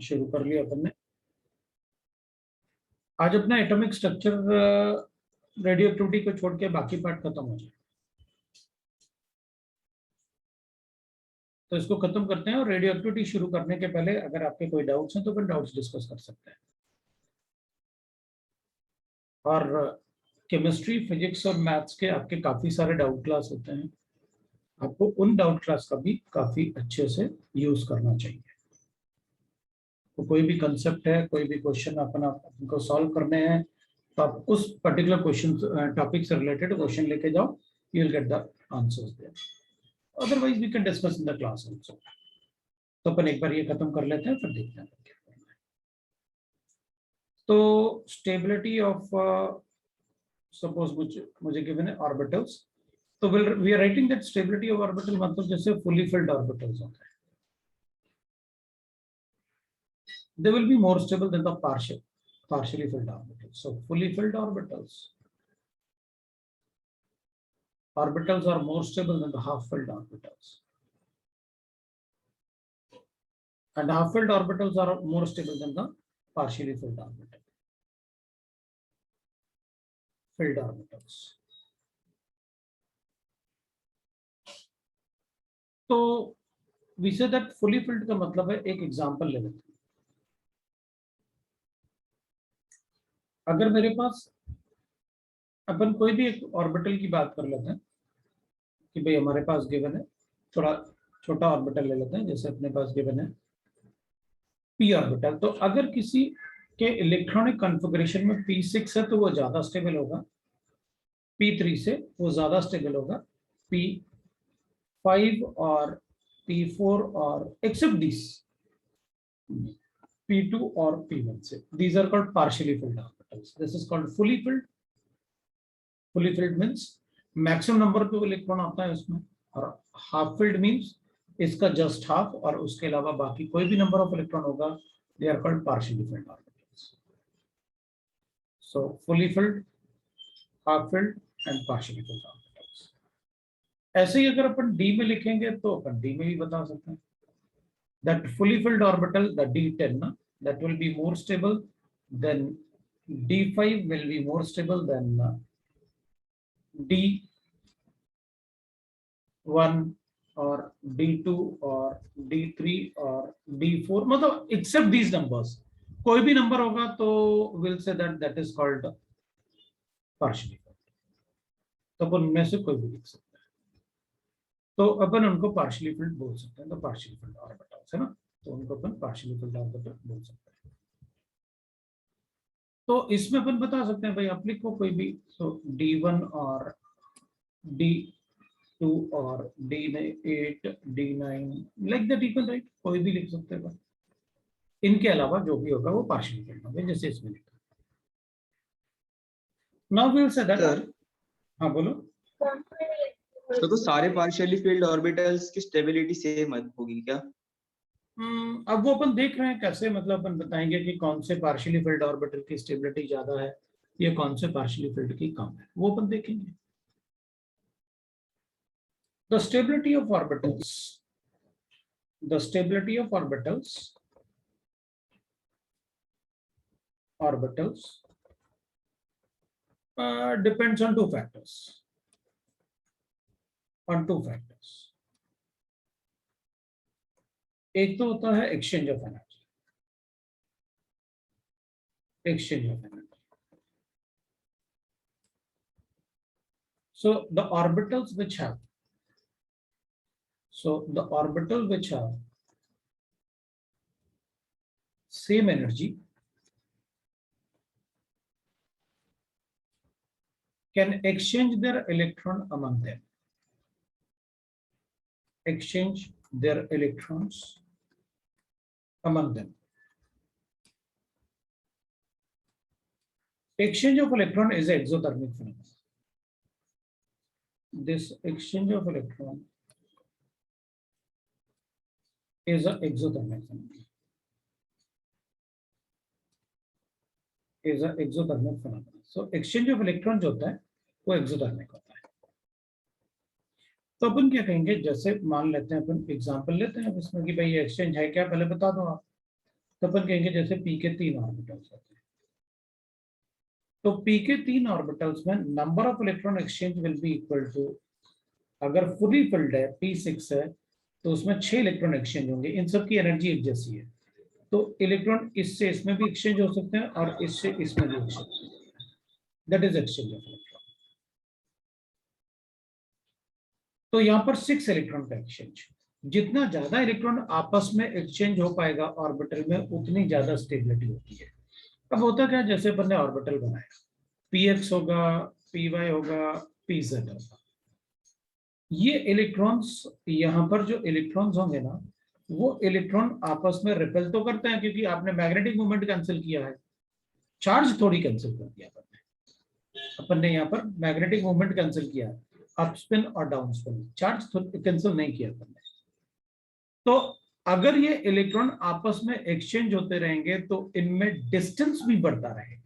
शुरू कर लिया अपन ने। आज अपना एटॉमिक स्ट्रक्चर रेडियो एक्टिविटी को छोड़ के बाकी पार्ट खत्म हो जाए, तो इसको खत्म करते हैं। और रेडियो एक्टिविटी शुरू करने के पहले अगर आपके कोई डाउट्स हैं तो अपन डाउट्स डिस्कस कर सकते हैं। और केमिस्ट्री, फिजिक्स और मैथ्स के आपके काफी सारे डाउट क्लास होते हैं, आपको उन डाउट क्लास का भी काफी अच्छे से यूज करना चाहिए। तो कोई भी कंसेप्ट है, कोई भी क्वेश्चन अपन आपको सॉल्व करने हैं, तो आप उस पर्टिकुलर क्वेश्चन टॉपिक से रिलेटेड क्वेश्चन लेके जाओ, you will get the answers there. Otherwise we can discuss in the class also. तो अपन एक बार ये खत्म कर लेते हैं, फिर देखते हैं क्या करना है। तो स्टेबिलिटी ऑफ सपोज मुझे गिवन है ऑर्बिटल्स, तो we are writing that stability of orbital मतलब जैसे फुली फिल्ड ऑर्बिटल्स होते हैं, they will be more stable than the partially filled orbitals. So fully filled orbitals are more stable than the half filled orbitals, and half filled orbitals are more stable than the partially filled orbitals. तो we say that fully filled का मतलब है, एक example ले लेते हैं। अगर मेरे पास, अपन कोई भी एक ऑर्बिटल की बात कर लेते हैं कि भाई हमारे पास गिवन है, थोड़ा छोटा ऑर्बिटल ले लेते हैं, जैसे अपने पास गिवन है पी ऑर्बिटल। तो अगर किसी के इलेक्ट्रॉनिक कॉन्फ़िगरेशन में p6 है तो वो ज्यादा स्टेबल होगा, p3 से वो ज्यादा स्टेबल होगा p5 और p4 और एक्सेप्ट दिस p2 और p1 से। these are called partially filled orbitals. This is called fully filled. fully filled means maximum number पे इलेक्ट्रॉन आता है उसमें, और हाफ फिल्ड मींस इसका जस्ट हाफ और उसके अलावा बाकी कोई भी नंबर ऑफ इलेक्ट्रॉन होगा, they are called partially filled orbitals. So fully filled, half filled and partially filled orbitals. ऐसे ही अगर अपन डी में लिखेंगे तो अपन डी में भी बता सकते हैं that fully filled orbital, the d10 na, that will be more stable than d5 will be more stable than d1 और d2 और d3 और d4, मतलब except these numbers, कोई भी नंबर होगा तो will say that is called partially filled। तो अपन उनमें से कोई भी लिख सकते हैं, तो अपन उनको partially filled बोल सकते हैं। तो partially filled orbitals है ना, तो उनको अपन partially filled orbital बोल सकते हैं। तो इसमें अपन बता सकते हैं भाई, आप लिखो कोई भी, तो d1 और d2 और d8 d9 like that you can write, कोई भी लिख सकते हैं। इनके अलावा जो भी होगा वो पार्शियली फिल्ड होगा, जैसे इसमें लिखा। Now we will say that. Sir, हाँ बोलो। तो सारे पार्शियली फील्ड ऑर्बिटल्स की स्टेबिलिटी सेम होगी क्या? अब वो अपन देख रहे हैं कैसे, मतलब अपन बताएंगे कि कौन से पार्शियली फिल्ड ऑर्बिटल की स्टेबिलिटी ज्यादा है या कौन से पार्शियली फिल्ड की कम है, वो अपन देखेंगे। The stability of orbitals, the stability of orbitals depends on two factors. एक तो होता है exchange of energy, So the orbitals which have same energy can exchange their electron among them. Exchange their electrons among them. Exchange of electron is an exothermic phenomenon. This exchange of electron is an exothermic phenomenon. So exchange of electron जो होता है वो exothermic होता है। तो अपन क्या कहेंगे, जैसे मान लेते हैं, अपन एग्जांपल लेते हैं इसमें कि भाई ये एक्सचेंज है क्या, पहले बता दो आप। तो अपन कहेंगे जैसे पी के 3 ऑर्बिटल्स होते हैं, तो पी के 3 ऑर्बिटल्स में number of electron exchange will be equal to, अगर फुली फिल्ड है P6 है तो उसमें 6 इलेक्ट्रॉन एक्सचेंज होंगे, इन सब की एनर्जी एक जैसी है, तो इलेक्ट्रॉन इससे इसमें भी एक्सचेंज हो सकते हैं और इससे इसमें भी exchange, that is exchange of electron. तो यहाँ पर 6 इलेक्ट्रॉन का एक्सचेंज, जितना ज्यादा इलेक्ट्रॉन आपस में एक्सचेंज हो पाएगा ऑर्बिटल में उतनी ज्यादा स्टेबिलिटी होती है। अब होता क्या, जैसे अपन ने ऑर्बिटल बनाया, px होगा, py होगा, pz होगा, ये इलेक्ट्रॉन्स, यहाँ पर जो इलेक्ट्रॉन्स होंगे ना, वो इलेक्ट्रॉन आपस में रिपेल तो करते हैं क्योंकि आपने मैग्नेटिक मूवमेंट कैंसिल किया है, चार्ज थोड़ी कैंसिल कर दिया अपन ने यहाँ पर मैग्नेटिक मूवमेंट कैंसिल किया है, अप स्पिन और डाउन स्पिन, चार्ज कैंसिल नहीं किया अपन ने। तो अगर ये इलेक्ट्रॉन आपस में एक्सचेंज होते रहेंगे तो इनमें डिस्टेंस भी बढ़ता रहेगा।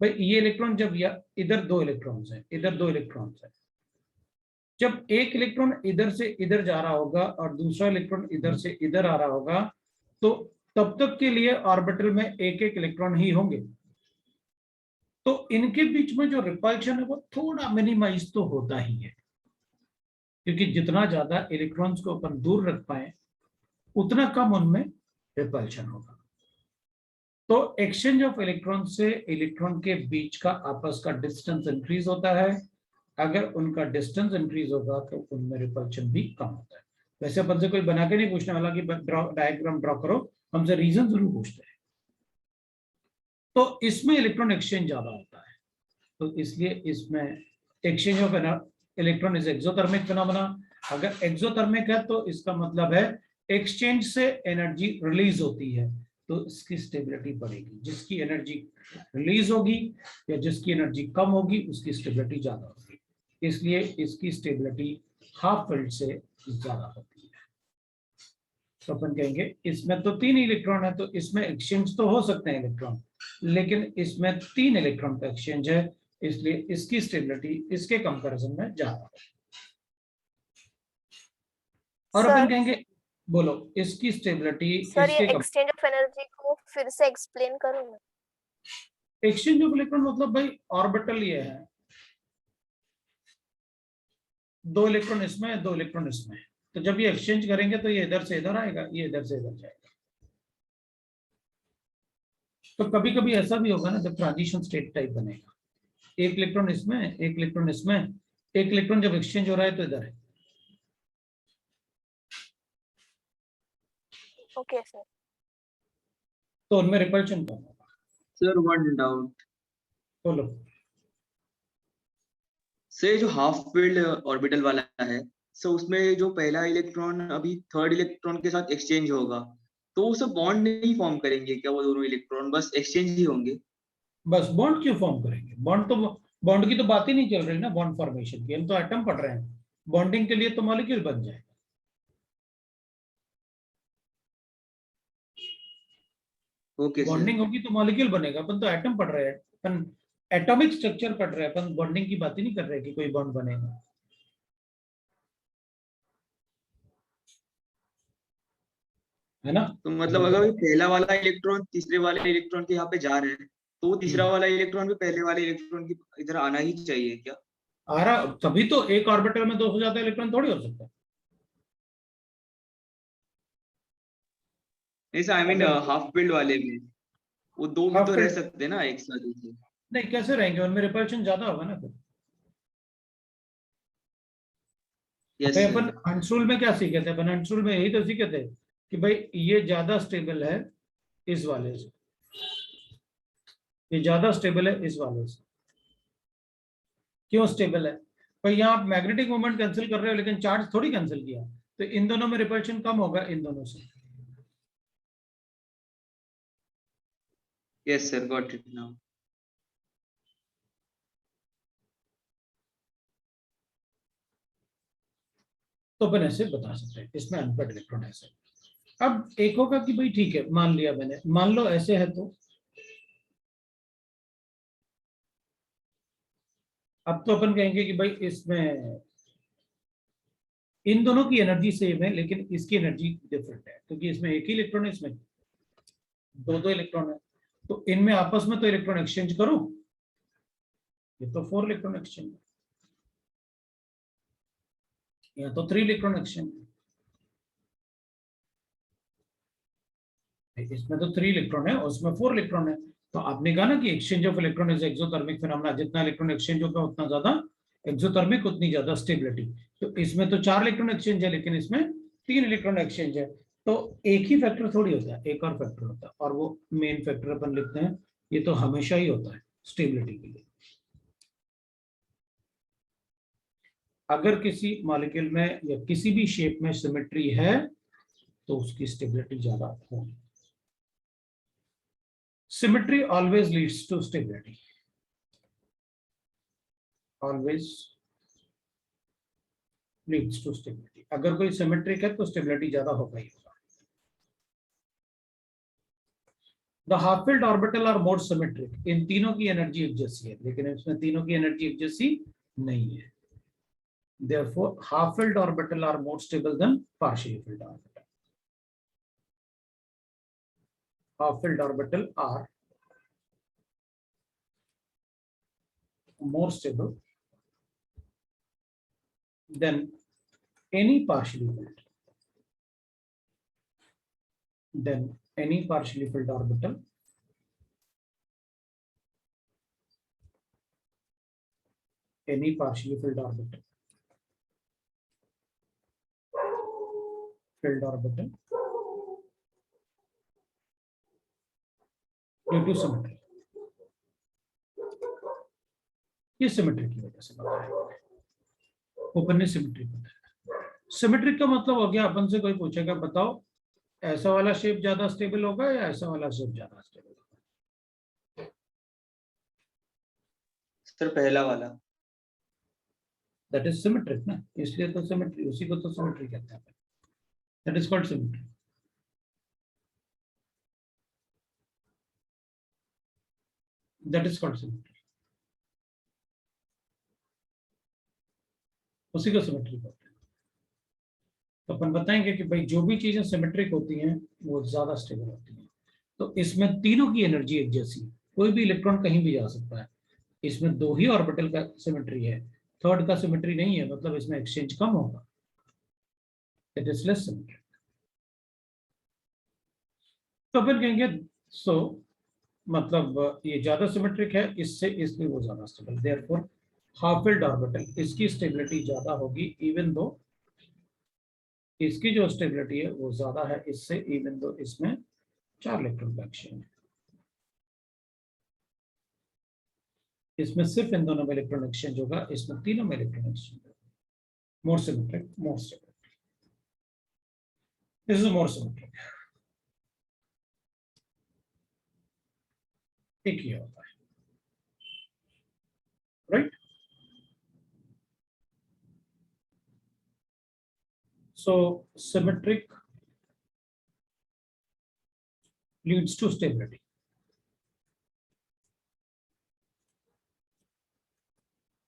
भाई ये इलेक्ट्रॉन जब इधर 2 इलेक्ट्रॉन्स हैं, इधर 2 इलेक्ट्रॉन्स हैं, जब एक इलेक्ट्रॉन इधर से इधर जा रहा होगा और दूसरा इलेक्ट्रॉन इधर से इधर आ रहा होगा, तो तब तक के लिए ऑर्बिटल में एक एक इलेक्ट्रॉन ही होंगे, तो इनके बीच में जो रिपल्शन है वो थोड़ा मिनिमाइज तो होता ही है, क्योंकि जितना ज्यादा इलेक्ट्रॉन्स को अपन दूर रख पाए उतना कम उनमें रिपल्शन होगा। तो एक्सचेंज ऑफ इलेक्ट्रॉन से इलेक्ट्रॉन के बीच का आपस का डिस्टेंस इंक्रीज होता है, अगर उनका डिस्टेंस इंक्रीज होगा तो उनमें रिपल्शन भी कम होता है। वैसे अपन से कोई बना के नहीं पूछने वाला कि डायग्राम ड्रॉ करो, हमसे रीजन जरूर पूछते हैं। तो इसमें इलेक्ट्रॉन एक्सचेंज ज्यादा होता है, तो इसलिए इसमें exchange of electron is exothermic phenomena. अगर एक्सोथर्मिक है तो इसका मतलब है एक्सचेंज से एनर्जी रिलीज होती है, तो इसकी स्टेबिलिटी बढ़ेगी। जिसकी एनर्जी रिलीज होगी या जिसकी एनर्जी कम होगी उसकी स्टेबिलिटी ज्यादा होगी, इसलिए इसकी स्टेबिलिटी हाफ फिल्ड से ज्यादा होती है। तो अपन कहेंगे इसमें तो 3 इलेक्ट्रॉन है तो इसमें एक्सचेंज तो हो सकते हैं इलेक्ट्रॉन, लेकिन इसमें 3 इलेक्ट्रॉन का एक्सचेंज है, इसलिए इसकी स्टेबिलिटी इसके कंपैरिजन में ज्यादा है। और अपन कहेंगे, बोलो, इसकी स्टेबिलिटी सर ये इसके एक्सचेंज ऑफ एनर्जी को फिर से एक्सप्लेन करो ना। एक्सचेंज ऑफ इलेक्ट्रॉन मतलब भाई ऑर्बिटल ये है, 2 इलेक्ट्रॉन इसमें है, 2 इलेक्ट्रॉन इसमें है, तो जब ये एक्सचेंज करेंगे तो ये इधर से इधर आएगा, ये इधर से इधर जाएगा। तो कभी कभी ऐसा भी होगा ना जब ट्रांजिशन स्टेट टाइप बनेगा, एक इलेक्ट्रॉन इसमें, एक इलेक्ट्रॉन इसमें, एक इलेक्ट्रॉन जब एक्सचेंज हो रहा है तो इधर है। Okay sir. तो उनमें रिपल्शन कम होगा। सर वन डाउट, बोलो। से जो हाफ फील्ड ऑर्बिटल वाला है, सो उसमें जो पहला इलेक्ट्रॉन अभी थर्ड इलेक्ट्रॉन के साथ एक्सचेंज होगा, तो वो सब बॉन्ड नहीं फॉर्म करेंगे क्या? वो दोनों इलेक्ट्रॉन बस एक्सचेंज ही होंगे? बस बॉन्ड क्यों फॉर्म करेंगे? बॉन्ड की तो बात ही नहीं चल रही ना, बॉन्ड फॉर्मेशन की, हम तो एटम पढ़ रहे हैं। बॉन्डिंग के लिए तो मॉलिक्यूल बन जाएगा। Okay sir. बॉन्डिंग होगी तो मॉलिक्यूल बनेगा, अपन तो एटम पढ़ रहे हैं, अपन एटॉमिक स्ट्रक्चर पढ़ रहे हैं, अपन बॉन्डिंग की बात ही नहीं कर रहे कि कोई बॉन्ड बनेगा। है ना? तो मतलब अगर ये पहला वाला इलेक्ट्रॉन तीसरे वाले इलेक्ट्रॉन के यहाँ पे जा रहे हैं, तो वो तीसरा वाला इलेक्ट्रॉन भी पहले वाले इलेक्ट्रॉन की इधर आना ही चाहिए क्या? आ रहा, तभी तो एक ऑर्बिटल में 2 से ज्यादा इलेक्ट्रॉन थोड़ी हो सकता है। नहीं आई मीन हाफ फील्ड वाले में वो 2 भी हाफ तो रह फील्ड सकते हैं ना एक साथ ही। नहीं, कैसे रहेंगे? उनमें रिपल्शन ज्यादा होगा ना फिर। यस भाई सर। अपन हंसरूल में क्या सीखे थे? अपन हंसरूल में यही तो सीखे थे कि भाई ये ज्यादा स्टेबल है इस वाले से, ये ज्यादा स्टेबल है इस वाले से। क्यों स्टेबल है? भाई यहाँ आप मैग्नेटिक मोमेंट कैंसिल कर रहे हो लेकिन चार्ज थोड़ी कैंसिल किया, तो इन दोनों में रिपल्शन कम होगा इन दोनों से। Yes sir, got it now. तो अपन ऐसे बता सकते हैं इसमें अनपेड इलेक्ट्रॉन ऐसे। अब एक होगा कि भाई ठीक है, मान लिया मैंने, मान लो ऐसे है, तो अब तो अपन कहेंगे कि भाई इसमें इन दोनों की एनर्जी सेम है लेकिन इसकी एनर्जी डिफरेंट है, क्योंकि इसमें एक ही इलेक्ट्रॉन है, इसमें दो दो इलेक्ट्रॉन है, तो इनमें आपस में तो इलेक्ट्रॉन एक्सचेंज करो, ये तो 4 इलेक्ट्रॉन एक्सचेंज, यहाँ तो 3 इलेक्ट्रॉन एक्सचेंज, इसमें तो 3 इलेक्ट्रॉन है और उसमें 4 इलेक्ट्रॉन है। तो आपने कहा ना कि exchange of electron is exothermic phenomena, जितना इलेक्ट्रॉन एक्सचेंज होगा उतना ज्यादा एक्सोथर्मिक, उतनी ज्यादा स्टेबिलिटी। तो इसमें तो 4 इलेक्ट्रॉन एक्सचेंज है, लेकिन इसमें 3 इलेक्ट्रॉन एक्सचेंज है। तो एक ही फैक्टर थोड़ी होता है, एक और फैक्टर होता है, और वो मेन फैक्टर अपन लिखते हैं, ये तो हमेशा ही होता है स्टेबिलिटी के लिए। अगर किसी मॉलिक्यूल में या किसी भी शेप में सिमेट्री है तो उसकी स्टेबिलिटी ज्यादा होगी। Symmetry always leads to stability. Always leads to stability. अगर कोई सिमेट्रिक है तो स्टेबिलिटी ज्यादा होगा ही होगा। The half-filled orbital are more symmetric. इन तीनों की एनर्जी एक जैसी है, लेकिन इसमें तीनों की एनर्जी एक जैसी नहीं है। Therefore, half-filled orbital are more stable than partially filled orbital. Half-filled orbital are more stable than any partially filled. Then any partially filled orbital filled orbital due to symmetry. ये सिमेट्री की वजह से बताया, open ने symmetry बताया। Symmetric का मतलब हो गया, अपन से कोई पूछेगा बताओ ऐसा वाला शेप ज्यादा स्टेबल होगा या ऐसा वाला शेप ज्यादा स्टेबल होगा? सर पहला वाला। दैट इज सिमेट्रिक ना, इसलिए तो सिमेट्री, उसी को तो सिमेट्री कहते हैं। That is called symmetry. That is called symmetry, उसी को सिमेट्री कहते हैं। तो अपन बताएंगे कि भाई जो भी चीजें सिमेट्रिक होती हैं वो ज्यादा स्टेबल होती हैं। तो इसमें तीनों की एनर्जी एक जैसी, कोई भी इलेक्ट्रॉन कहीं भी जा सकता है। इसमें दो ही ऑर्बिटल का सिमेट्री है, थर्ड का सिमेट्री नहीं है, मतलब इसमें एक्सचेंज कम होगा। It is less symmetric. तो फिर कहेंगे सो मतलब ये ज्यादा सिमेट्रिक है इससे, इसलिए वो ज्यादा stable. Therefore half filled orbital, इसकी स्टेबिलिटी ज्यादा होगी, इवन दो इसकी जो स्टेबिलिटी है वो ज्यादा है इससे, इवन दो इसमें 4 इलेक्ट्रॉन का एक्सचेंज है। इसमें सिर्फ इन दोनों में इलेक्ट्रॉन एक्सचेंज होगा, इसमें तीनों में इलेक्ट्रॉन एक्सचेंज होगा। More symmetric, more stable. This is more symmetric. एक ही होता है, right? So symmetric leads to stability.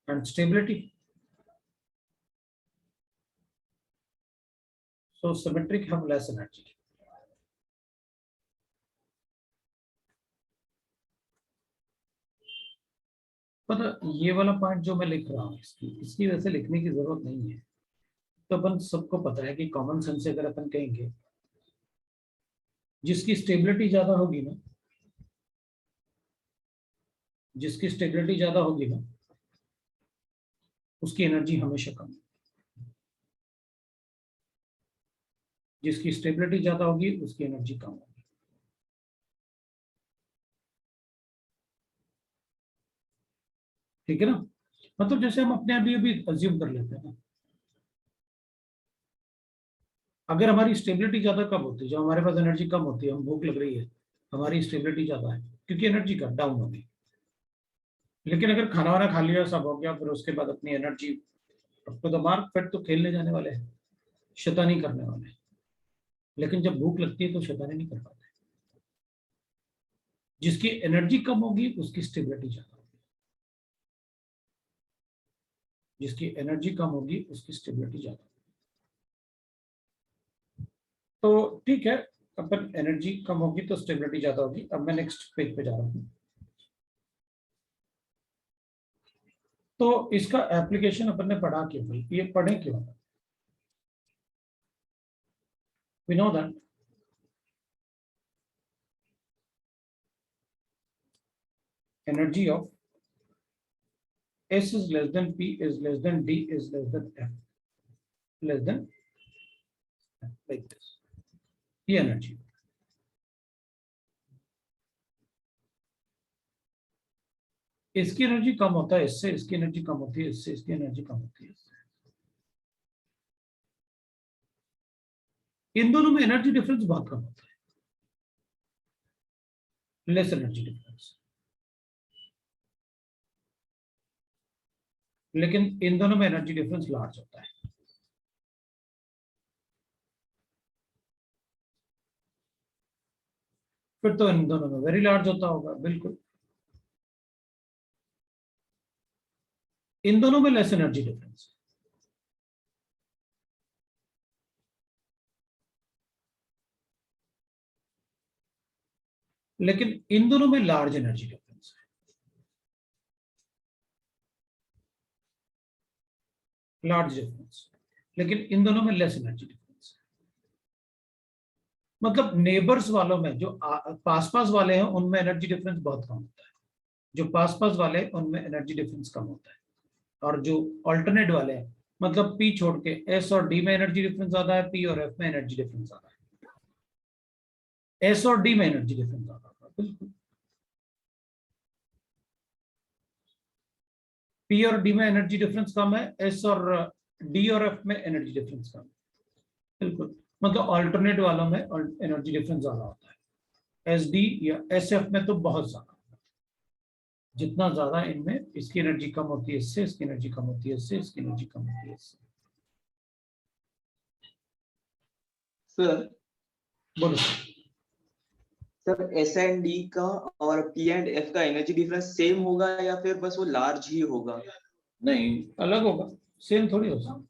And stability. So symmetric have less energy. पता ये वाला पॉइंट जो मैं लिख रहा हूँ इसकी वैसे लिखने की जरूरत नहीं है। तो अपन सबको पता है कि कॉमन सेंस से अगर अपन कहेंगे जिसकी स्टेबिलिटी ज्यादा होगी ना, जिसकी स्टेबिलिटी ज्यादा होगी ना उसकी एनर्जी हमेशा कम, जिसकी स्टेबिलिटी ज्यादा होगी उसकी एनर्जी कम होगी। ठीक है ना? मतलब जैसे हम अपने अभी अभी अज्यूम कर लेते हैं ना, अगर हमारी स्टेबिलिटी ज्यादा कब होती है, जब हमारे पास एनर्जी कम होती है, हम भूख लग रही है, हमारी स्टेबिलिटी ज्यादा है क्योंकि एनर्जी का डाउन होगी। लेकिन अगर खाना वाना खा लिया, सब हो गया, फिर उसके बाद अपनी energy up to the mark, फिर तो खेलने जाने वाले हैं, शैतानी करने वाले हैं। लेकिन जब भूख लगती है तो शैतानी नहीं कर पाते। जिसकी एनर्जी कम होगी उसकी स्टेबिलिटी ज्यादा होगी, जिसकी एनर्जी कम होगी उसकी स्टेबिलिटी ज्यादा होगी। तो ठीक है, अपन एनर्जी कम होगी तो स्टेबिलिटी ज्यादा होगी। अब मैं नेक्स्ट पेज पे जा रहा हूँ। तो इसका एप्लीकेशन अपन ने पढ़ा क्यों भाई, ये पढ़े क्यों? We know that energy of S is less than P is less than D is less than F, less than like this, ये एनर्जी। इसकी एनर्जी कम होता है इससे, इसकी एनर्जी कम होती है इससे, इसकी एनर्जी कम होती है इससे। इन दोनों में एनर्जी डिफरेंस बहुत कम होता है, लेस एनर्जी डिफरेंस। लेकिन इन दोनों में एनर्जी डिफरेंस लार्ज होता है। फिर तो इन दोनों में वेरी लार्ज होता होगा, बिल्कुल। इन दोनों में लेस एनर्जी डिफरेंस, लेकिन इन दोनों में लार्ज एनर्जी डिफरेंस है, लार्ज डिफरेंस, लेकिन इन दोनों में लेस एनर्जी डिफरेंस है। मतलब नेबर्स वालों में जो पास पास वाले हैं उनमें एनर्जी डिफरेंस बहुत कम होता है, जो पास पास वाले हैं उनमें एनर्जी डिफरेंस कम होता है। और जो ऑल्टरनेट वाले हैं, मतलब पी छोड़ के एस और डी में एनर्जी डिफरेंस ज्यादा है, पी और एफ में एनर्जी डिफरेंस ज्यादा है, एस और डी में एनर्जी डिफरेंस ज्यादा है, बिल्कुल। पी और डी में एनर्जी डिफरेंस कम है, एस और डी और एफ में एनर्जी डिफरेंस कम है, बिल्कुल। मतलब ऑल्टरनेट वालों में एनर्जी डिफरेंस ज्यादा होता है, एस डी या एस एफ में तो बहुत ज्यादा। जितना ज्यादा इनमें इसकी एनर्जी कम होती है इससे, इसकी एनर्जी कम होती है इससे, इसकी एनर्जी कम होती है इससे। सर बोलो सर एस एंड डी का और पी एंड एफ का एनर्जी डिफरेंस सेम होगा या फिर बस वो लार्ज ही होगा? नहीं, अलग होगा, सेम थोड़ी हो सकता,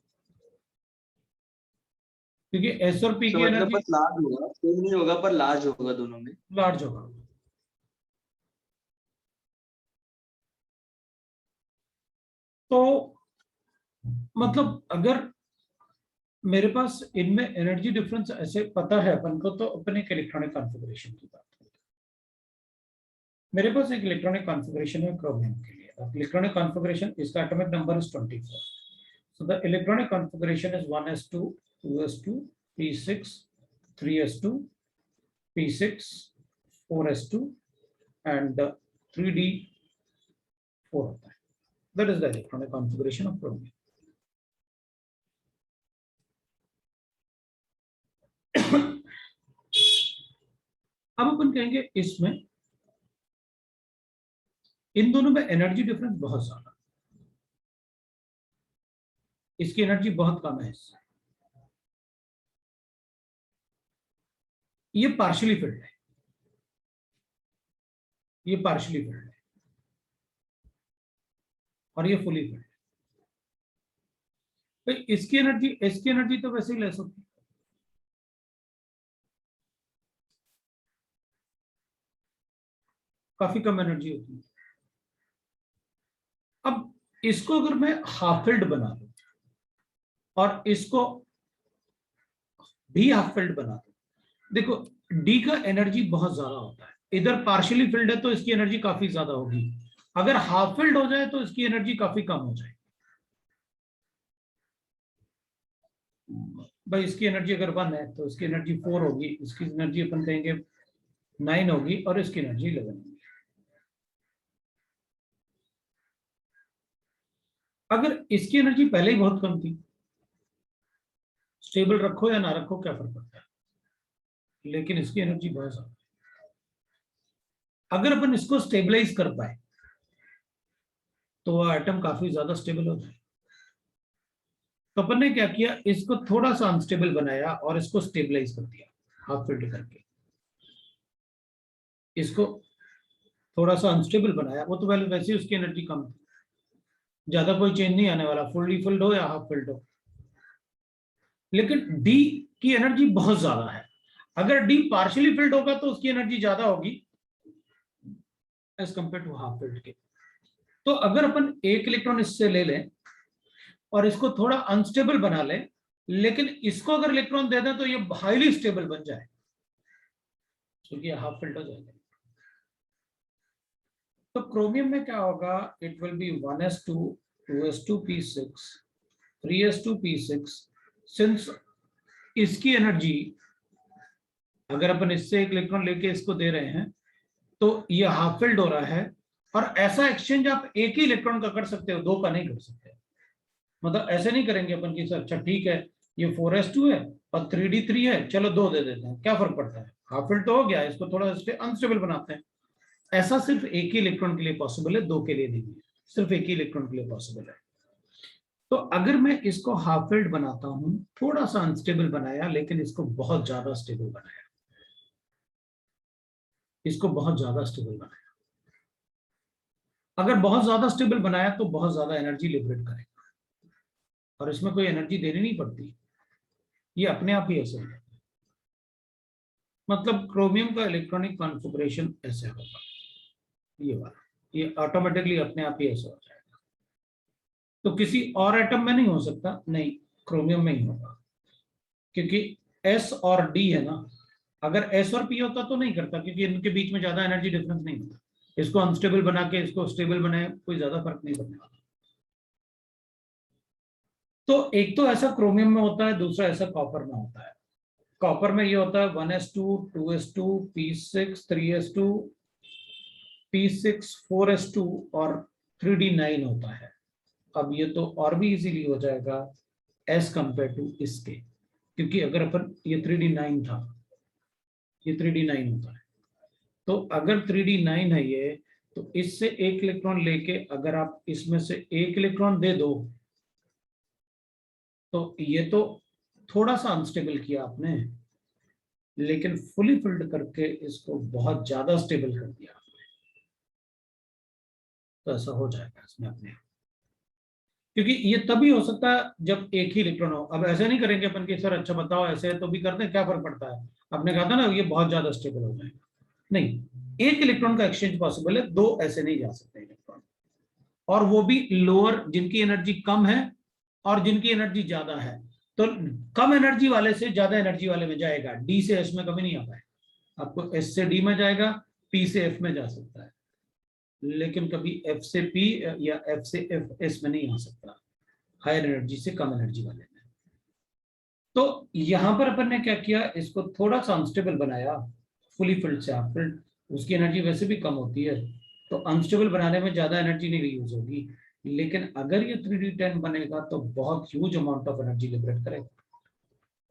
क्योंकि एस और पी तो की मतलब एनर्जी बस लार्ज होगा, सेम नहीं होगा पर लार्ज होगा दोनों में। लार्ज होगा। तो मतलब अगर मेरे पास इनमें एनर्जी डिफरेंस ऐसे पता है अपन को, तो अपने एक इलेक्ट्रॉनिक कॉन्फ़िगरेशन की बात करते हैं। मेरे पास एक इलेक्ट्रॉनिक कॉन्फ़िगरेशन है क्रोमियम के लिए। इलेक्ट्रॉनिक कॉन्फ़िगरेशन, इसका atomic number is 24। So the electronic configuration is 1s2 2s2 p6 3s2 p6 4s2 and 3d4 होता है। That is the electronic configuration of chromium. अब अपन कहेंगे इसमें इन दोनों में एनर्जी डिफरेंस बहुत ज्यादा, इसकी एनर्जी बहुत कम है इससे। ये पार्शियली फिल्ड है, ये पार्शियली फिल्ड है, और ये फुली फिल्ड है। भाई इसकी एनर्जी तो वैसे ही ले सकते, काफी कम एनर्जी होती है। अब इसको अगर मैं हाफ फिल्ड बना दूं और इसको भी हाफ फिल्ड बना दूं, देखो डी का एनर्जी बहुत ज्यादा होता है, इधर पार्शियली फिल्ड है तो इसकी एनर्जी काफी ज्यादा होगी। अगर हाफ फिल्ड हो जाए तो इसकी एनर्जी काफी कम हो जाए। भाई इसकी एनर्जी अगर 1 है तो इसकी एनर्जी 4 होगी, इसकी एनर्जी अपन कहेंगे 9 होगी, और इसकी एनर्जी 11 होगी। अगर इसकी एनर्जी पहले ही बहुत कम थी, स्टेबल रखो या ना रखो क्या फर्क पड़ता है, लेकिन इसकी एनर्जी बहुत ज्यादा। अगर अपन इसको स्टेबलाइज कर पाए तो वह एटम काफी ज्यादा स्टेबल हो जाए। तो अपन ने क्या किया, इसको थोड़ा सा अनस्टेबल बनाया और इसको स्टेबलाइज कर दिया हाफ फिल्ड करके। इसको थोड़ा सा अनस्टेबल बनाया, वो तो पहले वैसे ही उसकी एनर्जी कम थी, ज्यादा कोई चेंज नहीं आने वाला, फुल्ली फिल्ड हो या हाफ फिल्ड हो। लेकिन डी की एनर्जी बहुत ज्यादा है। अगर डी पार्शियली फिल्ड होगा तो उसकी एनर्जी ज्यादा होगी as compare to half filled के। तो अगर अपन एक इलेक्ट्रॉन इससे ले लें और इसको थोड़ा अनस्टेबल बना लें, लेकिन इसको अगर इलेक्ट्रॉन दे दें तो ये हाईली स्टेबल बन जाए, क्योंकि हाफ फिल्ड हो जाएगा। तो क्रोमियम में क्या होगा, it will be 1s2 2s2p6 3s2p6। Since इसकी एनर्जी अगर अपन इससे एक इलेक्ट्रॉन लेके इसको दे रहे हैं तो ये हाफ फिल्ड हो रहा है, और ऐसा एक्सचेंज आप एक ही इलेक्ट्रॉन का कर सकते हो, दो का नहीं कर सकते। मतलब ऐसे नहीं करेंगे अपन की सर अच्छा ठीक है ये 4s2 है और 3d3 है, चलो दो दे देते हैं, क्या फर्क पड़ता है, हाफ फिल्ड तो हो गया, इसको थोड़ा अनस्टेबल बनाते हैं। ऐसा सिर्फ एक ही इलेक्ट्रॉन के लिए पॉसिबल है, दो के लिए नहीं है, सिर्फ एक ही इलेक्ट्रॉन के लिए पॉसिबल है। तो अगर मैं इसको हाफ फिल्ड बनाता हूं, थोड़ा सा अनस्टेबल बनाया लेकिन इसको बहुत ज्यादा स्टेबल बनाया, इसको बहुत ज्यादा स्टेबल बनाया। अगर बहुत ज्यादा स्टेबल बनाया तो बहुत ज्यादा एनर्जी लिबरेट करेगा, और इसमें कोई एनर्जी देनी नहीं पड़ती, ये अपने आप ही ऐसे हो जाता है। मतलब क्रोमियम का इलेक्ट्रॉनिक कॉन्फ़िगरेशन ऐसे होगा, ये वाला, ये ऑटोमेटिकली अपने आप ही ऐसे हो जाएगा। तो किसी और एटम में नहीं हो सकता, नहीं क्रोमियम में ही होगा, क्योंकि S और D है ना, अगर S और P होता तो नहीं करता, क्योंकि इनके बीच में ज्यादा एनर्जी डिफरेंस नहीं होता। इसको अनस्टेबल बना के इसको स्टेबल बनाए, कोई ज्यादा फर्क नहीं पड़ने वाला। तो एक तो ऐसा क्रोमियम में होता है, दूसरा ऐसा कॉपर में होता है। कॉपर में ये होता है 1s2 2s2 p6 3s2 p6 4s2 और 3d9 होता है। अब ये तो और भी इजीली हो जाएगा एज कंपेयर टू इसके, क्योंकि अगर अपन ये 3d9 था, ये 3d9 होता है, तो अगर 3d9 है ये, तो इससे एक इलेक्ट्रॉन लेके अगर आप इसमें से एक इलेक्ट्रॉन दे दो, तो ये तो थोड़ा सा अनस्टेबल किया आपने, लेकिन फुली फिल्ड करके इसको बहुत ज्यादा स्टेबल कर दिया आपने। तो ऐसा हो जाएगा इसमें अपने आप, क्योंकि ये तभी हो सकता है जब एक ही इलेक्ट्रॉन हो। अब ऐसे नहीं करेंगे अपन कि सर अच्छा बताओ ऐसे तो भी करते हैं, क्या फर्क पड़ता है, आपने कहा था ना ये बहुत ज्यादा स्टेबल हो जाएगा। नहीं, एक इलेक्ट्रॉन का एक्सचेंज पॉसिबल है, दो ऐसे नहीं जा सकते इलेक्ट्रॉन, और वो भी लोअर, जिनकी एनर्जी कम है और जिनकी एनर्जी ज्यादा है। तो कम एनर्जी वाले से ज्यादा एनर्जी वाले में जाएगा, डी से एस में कभी नहीं आ पाएगा। आपको एस से डी में जाएगा, पी से एफ में जा सकता है, लेकिन कभी एफ से पी या एफ से एफ एस में नहीं आ सकता, हायर एनर्जी से कम एनर्जी वाले में। तो यहां पर अपन ने क्या किया, इसको थोड़ा सा अनस्टेबल बनाया, फुली फिल्ड से हाफ फिल्ड, उसकी एनर्जी वैसे भी कम होती है, तो अनस्टेबल बनाने में ज्यादा एनर्जी नहीं यूज होगी। लेकिन अगर ये 3d10 बनेगा तो बहुत huge amount of energy liberate करेगा।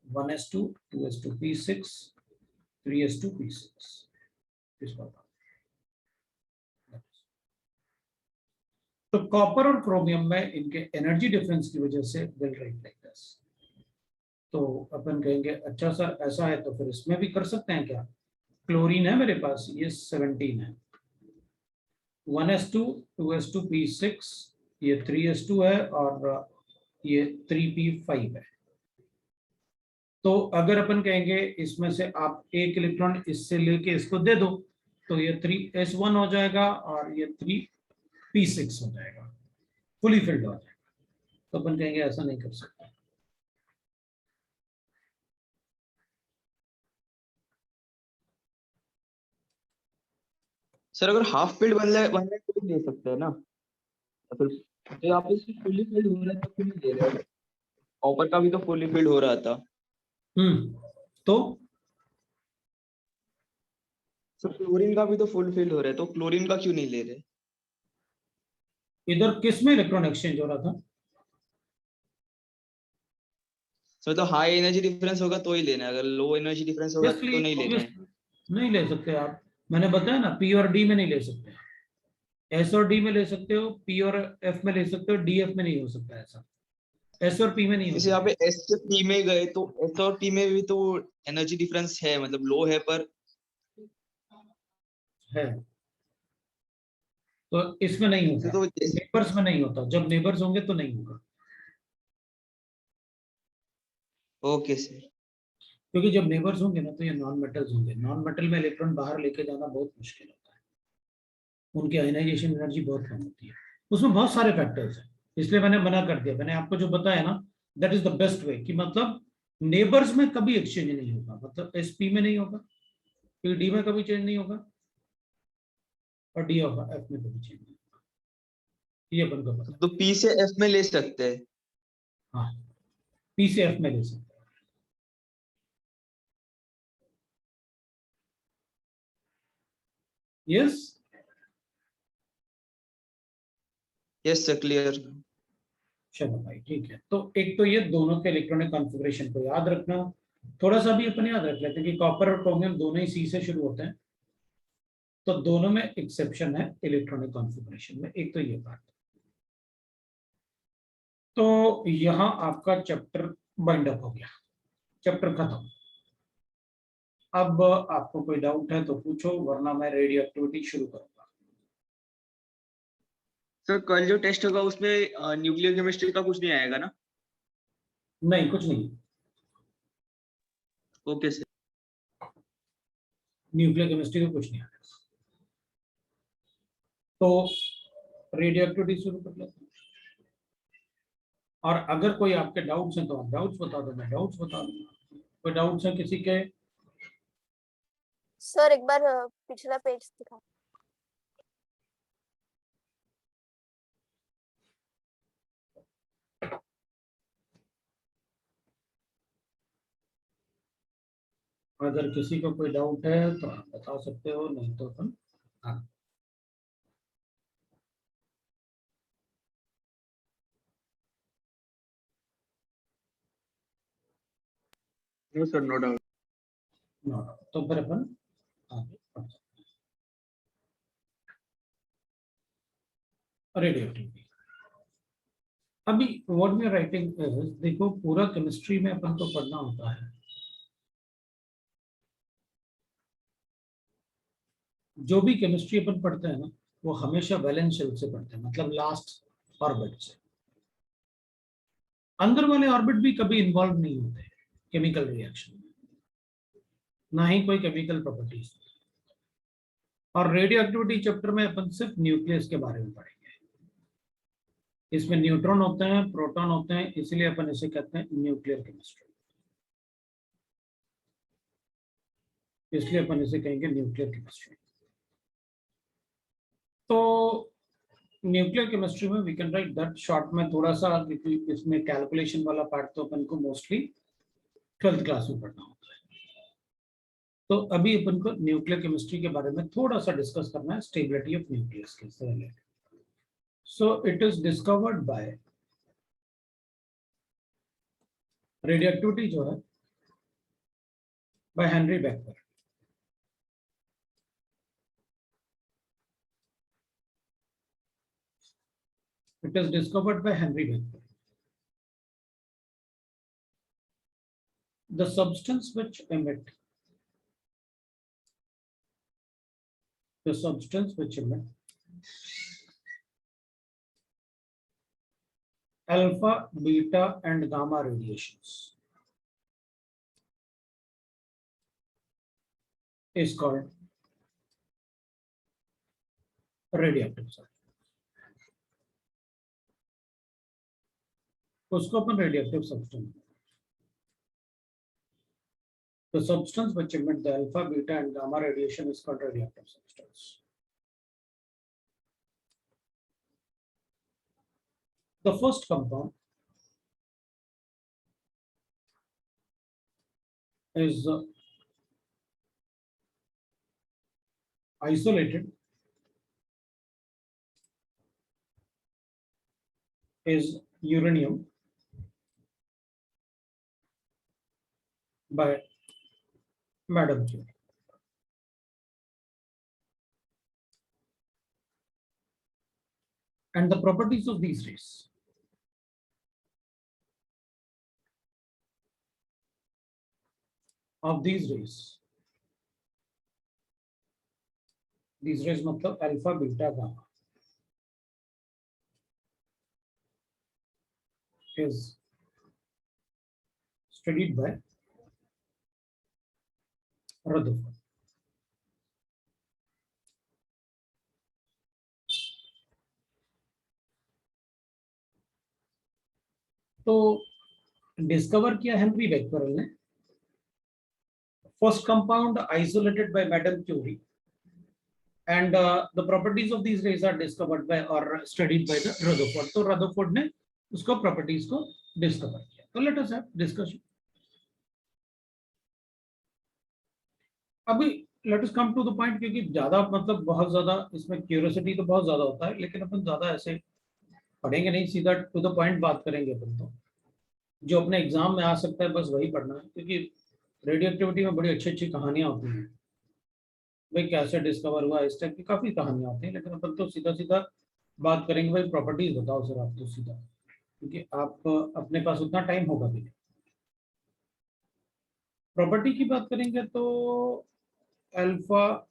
1s2 2s2 p6 3s2 p6 इस बात। तो कॉपर और क्रोमियम में इनके एनर्जी डिफरेंस की वजह से विल राइट लाइक दिस। तो अपन कहेंगे अच्छा सर ऐसा है तो फिर इसमें भी कर सकते हैं क्या। क्लोरीन है मेरे पास, ये 17 है, 1s2 2s2 p6, ये 3s2 है और ये 3p5 है। तो अगर अपन कहेंगे इसमें से आप एक इलेक्ट्रॉन इससे लेके इसको दे दो, तो ये 3s1 हो जाएगा और ये 3p6 हो जाएगा, फुली फिल्ड हो जाएगा। तो अपन कहेंगे ऐसा नहीं कर सकते। सर अगर हाफ फील्ड बन रहा है तो दे सकते हैं ना, या फिर तो आप इसकी फुली फील्ड हो रहा है तो क्यों नहीं दे रहे हो। कॉपर का भी तो फुली फील्ड हो रहा था। तो सर क्लोरीन का भी तो फुल फील्ड हो रहा है, तो क्लोरीन का क्यों नहीं ले रहे। इधर किस में इलेक्ट्रॉन एक्सचेंज हो रहा था। सर तो हाई एनर्जी डिफरेंस होगा तो ही लेना है, अगर लो एनर्जी डिफरेंस होगा तो नहीं लेना है। नहीं ले सकते आप, मैंने बताया ना, पी और डी में नहीं ले सकते, एस और डी में ले सकते हो, पी और एफ में ले सकते हो, डी एफ में नहीं हो सकता ऐसा, एस और पी में नहीं हो जैसे यहाँ पे एस से पी में गए तो एस और पी में भी तो एनर्जी डिफरेंस है, मतलब लो है पर है। तो इसमें नहीं होता, तो नेबर्स में नहीं होता, जब नेबर्स होंगे तो नहीं होगा। Okay sir. क्योंकि जब नेबर्स होंगे ना तो ये नॉन मेटल्स होंगे, नॉन मेटल में इलेक्ट्रॉन बाहर लेके जाना बहुत मुश्किल होता है, उनकी आयनाइजेशन एनर्जी बहुत कम होती है, उसमें बहुत सारे फैक्टर्स हैं, इसलिए मैंने मना कर दिया। मैंने आपको जो बताया ना that is the best way, कि मतलब नेबर्स में कभी एक्सचेंज नहीं होगा, मतलब एसपी में नहीं होगा, डी में कभी चेंज नहीं होगा, और डी होगा एफ में कभी चेंज नहीं होगा, ये अपन को पता। तो पी से एफ में ले सकते हैं। हाँ, पी से एफ में ले सकते हैं। Yes, yes sir, clear. चलो भाई ठीक है। तो एक तो ये दोनों के इलेक्ट्रॉनिक कॉन्फ़िगरेशन को याद रखना, थोड़ा सा भी अपन याद रख लेते हैं कि कॉपर और क्रोमियम दोनों ही सी से शुरू होते हैं, तो दोनों में एक्सेप्शन है इलेक्ट्रॉनिक कॉन्फ़िगरेशन में, एक तो ये बात। तो यहाँ आपका चैप्टर बाइंड अप हो गया, चैप्टर खत्म। अब आपको कोई डाउट है तो पूछो, वरना मैं रेडियो एक्टिविटी शुरू करूंगा। सर कल जो टेस्ट होगा उसमें न्यूक्लियर केमिस्ट्री का कुछ नहीं आएगा ना? नहीं, कुछ नहीं, ओके सर। न्यूक्लियर केमिस्ट्री का कुछ नहीं आएगा। तो रेडियो एक्टिविटी शुरू कर लेते हैं, और अगर कोई आपके डाउट्स हैं तो आप डाउट्स बता दो, मैं डाउट्स बता दूंगा। कोई डाउट्स है किसी के? सर एक बार पिछला पेज दिखाओ। अगर किसी को कोई डाउट है तो आप बता सकते हो, नहीं तो अपन हाँ। No sir, no doubt. तो फिर अपन आगे बढ़ सकते हैं। रेडियो एक्टिविटी अभी व्हाट वी आर राइटिंग, देखो पूरा केमिस्ट्री में अपन को पढ़ना होता है, जो भी केमिस्ट्री अपन पढ़ते हैं ना वो हमेशा वैलेंस शेल से पढ़ते हैं, मतलब लास्ट ऑर्बिट से। अंदर वाले ऑर्बिट भी कभी इन्वॉल्व नहीं होते केमिकल रिएक्शन में, ना ही कोई केमिकल प्रॉपर्टीज। और रेडियो एक्टिविटी चैप्टर में अपन सिर्फ न्यूक्लियस के बारे में पढ़ेंगे। इसमें न्यूट्रॉन होते हैं, प्रोटॉन होते हैं, इसलिए अपन इसे कहते हैं न्यूक्लियर केमिस्ट्री, इसलिए अपन इसे कहेंगे न्यूक्लियर केमिस्ट्री। तो न्यूक्लियर केमिस्ट्री में we can write that short में थोड़ा सा, क्योंकि इसमें कैलकुलेशन वाला पार्ट तो अपन को मोस्टली 12th क्लास में पढ़ना होता है। तो अभी अपन को न्यूक्लियर केमिस्ट्री के बारे में थोड़ा सा डिस्कस करना है, स्टेबिलिटी ऑफ न्यूक्लियस के related. So it is discovered by, radioactivity जो है by Henri Becker. It is discovered by Henry Becquerel. The substance which emit alpha, beta, and gamma radiations is called radioactive substance. उसको अपन radioactive substance. The substance which emit the alpha, beta, and gamma radiation is called radioactive substance. The first compound is isolated, is uranium by Madame Curie. And the properties of these rays. These rays मतलब alpha, beta, gamma is studied by Rutherford. तो discover किया Henri Becquerel ने। First compound isolated by madam Curie and the properties of these rays are discovered by or studied by the Rutherford. तो Rutherford ने उसको properties को discover किया। तो let us have discussion. अभी let us come to the point, क्योंकि ज्यादा मतलब बहुत ज्यादा इसमें क्यूरियोसिटी तो बहुत ज्यादा होता है, लेकिन अपन ज्यादा ऐसे पढ़ेंगे नहीं, सीधा टू द पॉइंट बात करेंगे अपन। तो जो अपने एग्जाम में आ सकता है बस वही पढ़ना है, क्योंकि रेडियो एक्टिविटी में बड़ी अच्छी अच्छी कहानियां होती हैं, भाई कैसे डिस्कवर हुआ, इस टाइप की काफी कहानियां होती हैं। लेकिन अपन तो सीधा सीधा बात करेंगे, भाई प्रॉपर्टीज बताओ सर आप, तो सीधा, क्योंकि आप अपने पास उतना टाइम होगा भी नहीं। प्रॉपर्टी की बात करेंगे तो अल्फा,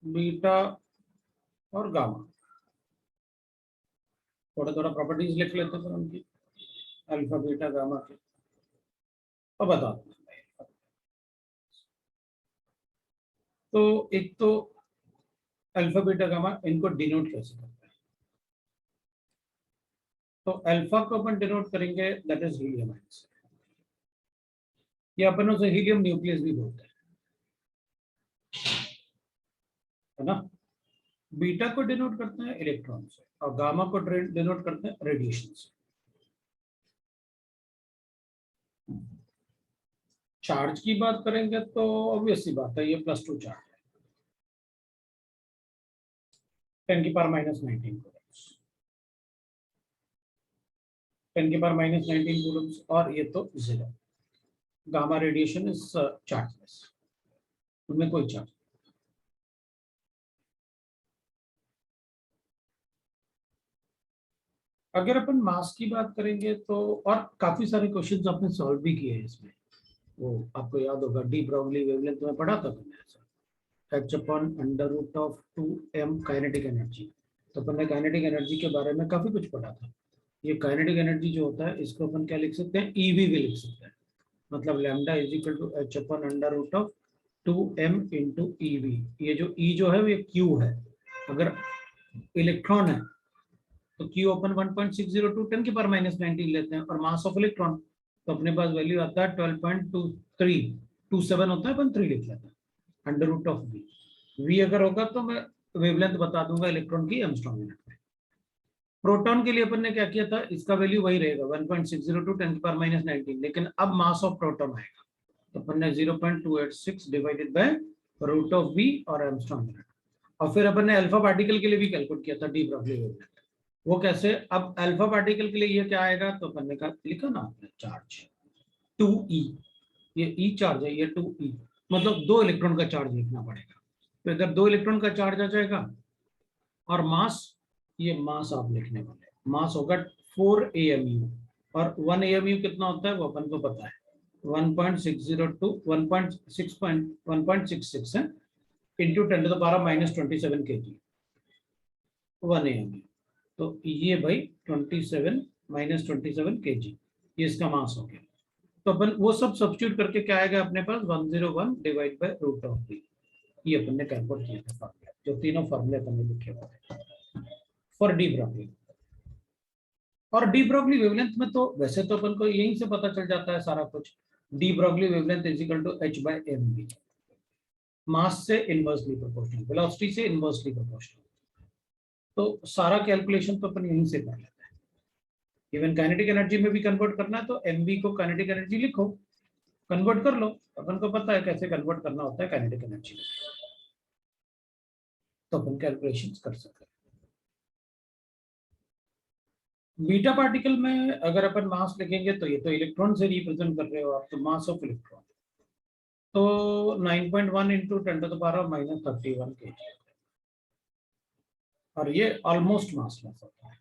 बीटा और गामा, थोड़ा थोड़ा प्रॉपर्टीज लिख लेते हैं उनकी, अल्फा बीटा गामा के, और बता दो। तो एक तो अल्फा बीटा गामा, इनको डिनोट कैसे करते हैं? तो अल्फा को अपन डिनोट करेंगे दैट इज हीलियम आयंस, ये अपन उसे हीलियम न्यूक्लियस भी बोलते हैं, है ना। बीटा को डिनोट करते हैं इलेक्ट्रॉन से, और गामा को डिनोट करते हैं रेडिएशन से। चार्ज की बात करेंगे तो ऑब्वियस सी बात है, ये +2 चार्ज है, 10⁻⁻19 कूलम्स, 10⁻⁻19 कूलम्स, और ये तो 0। गामा रेडिएशन इज चार्जलेस, उनमें कोई चार्ज। अगर अपन मास की बात करेंगे तो, और काफी सारे क्वेश्चंस आपने सॉल्व भी किए हैं इसमें, वो आपको याद होगा, डी ब्रॉगली वेवलेंथ में पढ़ा था तुमने ऐसा, h/√2m काइनेटिक एनर्जी। तो अपन ने काइनेटिक एनर्जी के बारे में काफी कुछ पढ़ा था। ये काइनेटिक एनर्जी जो होता है, इसको अपन क्या लिख सकते हैं, ईवी भी लिख सकते हैं, मतलब lambda is equal to h/√2m into EV. ये जो ई जो है वो क्यू है, अगर इलेक्ट्रॉन है तो क्यू अपन 1.602 10⁻⁻19 लेते हैं, और मास ऑफ इलेक्ट्रॉन तो अपने पास वैल्यू आता है 12.2327 होता है, अपन 3 लिख लेते हैं, √v। v अगर होगा तो मैं वेवलेंथ बता दूंगा इलेक्ट्रॉन की एंगस्ट्रॉम यूनिट में। प्रोटॉन के लिए अपन ने क्या किया था, इसका वैल्यू वही रहेगा 1.602 10⁻⁻19, लेकिन अब मास ऑफ प्रोटॉन आएगा, तो अपन ने 0.286 डिवाइडेड बाय √v और एंगस्ट्रॉम यूनिट। और फिर अपन ने अल्फा पार्टिकल के लिए भी कैलकुलेट किया था डी ब्रॉगली वेवलेंथ। वो कैसे, अब अल्फा पार्टिकल के लिए ये क्या आएगा, तो अपन ने कहा लिखा ना आपने चार्ज 2e, ये ई चार्ज है, ये 2e, मतलब 2 इलेक्ट्रॉन का चार्ज लिखना पड़ेगा। तो इधर 2 इलेक्ट्रॉन का चार्ज आ जाएगा, और मास, ये मास आप लिखने वाले, मास होगा 4 AMU, और 1 AMU कितना होता है वो अपन को पता है, 1.602 1.66 है, इंटू 10⁻⁻27 kg 1 AMU। तो ये भाई 27 - 27 kg, ये इसका मास हो गया। तो अपन वो सब सब्स्टिट्यूट करके क्या आएगा अपने पास, 101 डिवाइड बाय √v। ये अपन ने कैलकुलेट किया था फॉर्मूला, जो तीनों फॉर्मूले अपन ने लिखे हुए थे फॉर डी ब्रॉगली। और डी ब्रॉगली वेवलेंथ में तो वैसे तो अपन को यहीं से पता चल जाता है सारा कुछ, de Broglie wavelength is equal to h/mv, mass से इनवर्सली प्रोपोर्शनल, वेलोसिटी से इनवर्सली प्रोपोर्शनल। तो सारा कैलकुलेशन तो अपन यहीं से कर लेते हैं। इवन काइनेटिक एनर्जी में भी कन्वर्ट करना है तो mv को काइनेटिक एनर्जी लिखो, कन्वर्ट कर लो, अपन को पता है कैसे कन्वर्ट करना होता है काइनेटिक एनर्जी, तो अपन कैलकुलेशंस कर सकते हैं। बीटा पार्टिकल में अगर अपन मास लिखेंगे तो ये तो इलेक्ट्रॉन से रिप्रेजेंट कर रहे हो आप, तो मास ऑफ इलेक्ट्रॉन तो 9.1 इंटू 10⁻⁻31 kg, और ये ऑलमोस्ट मासलेस होता है,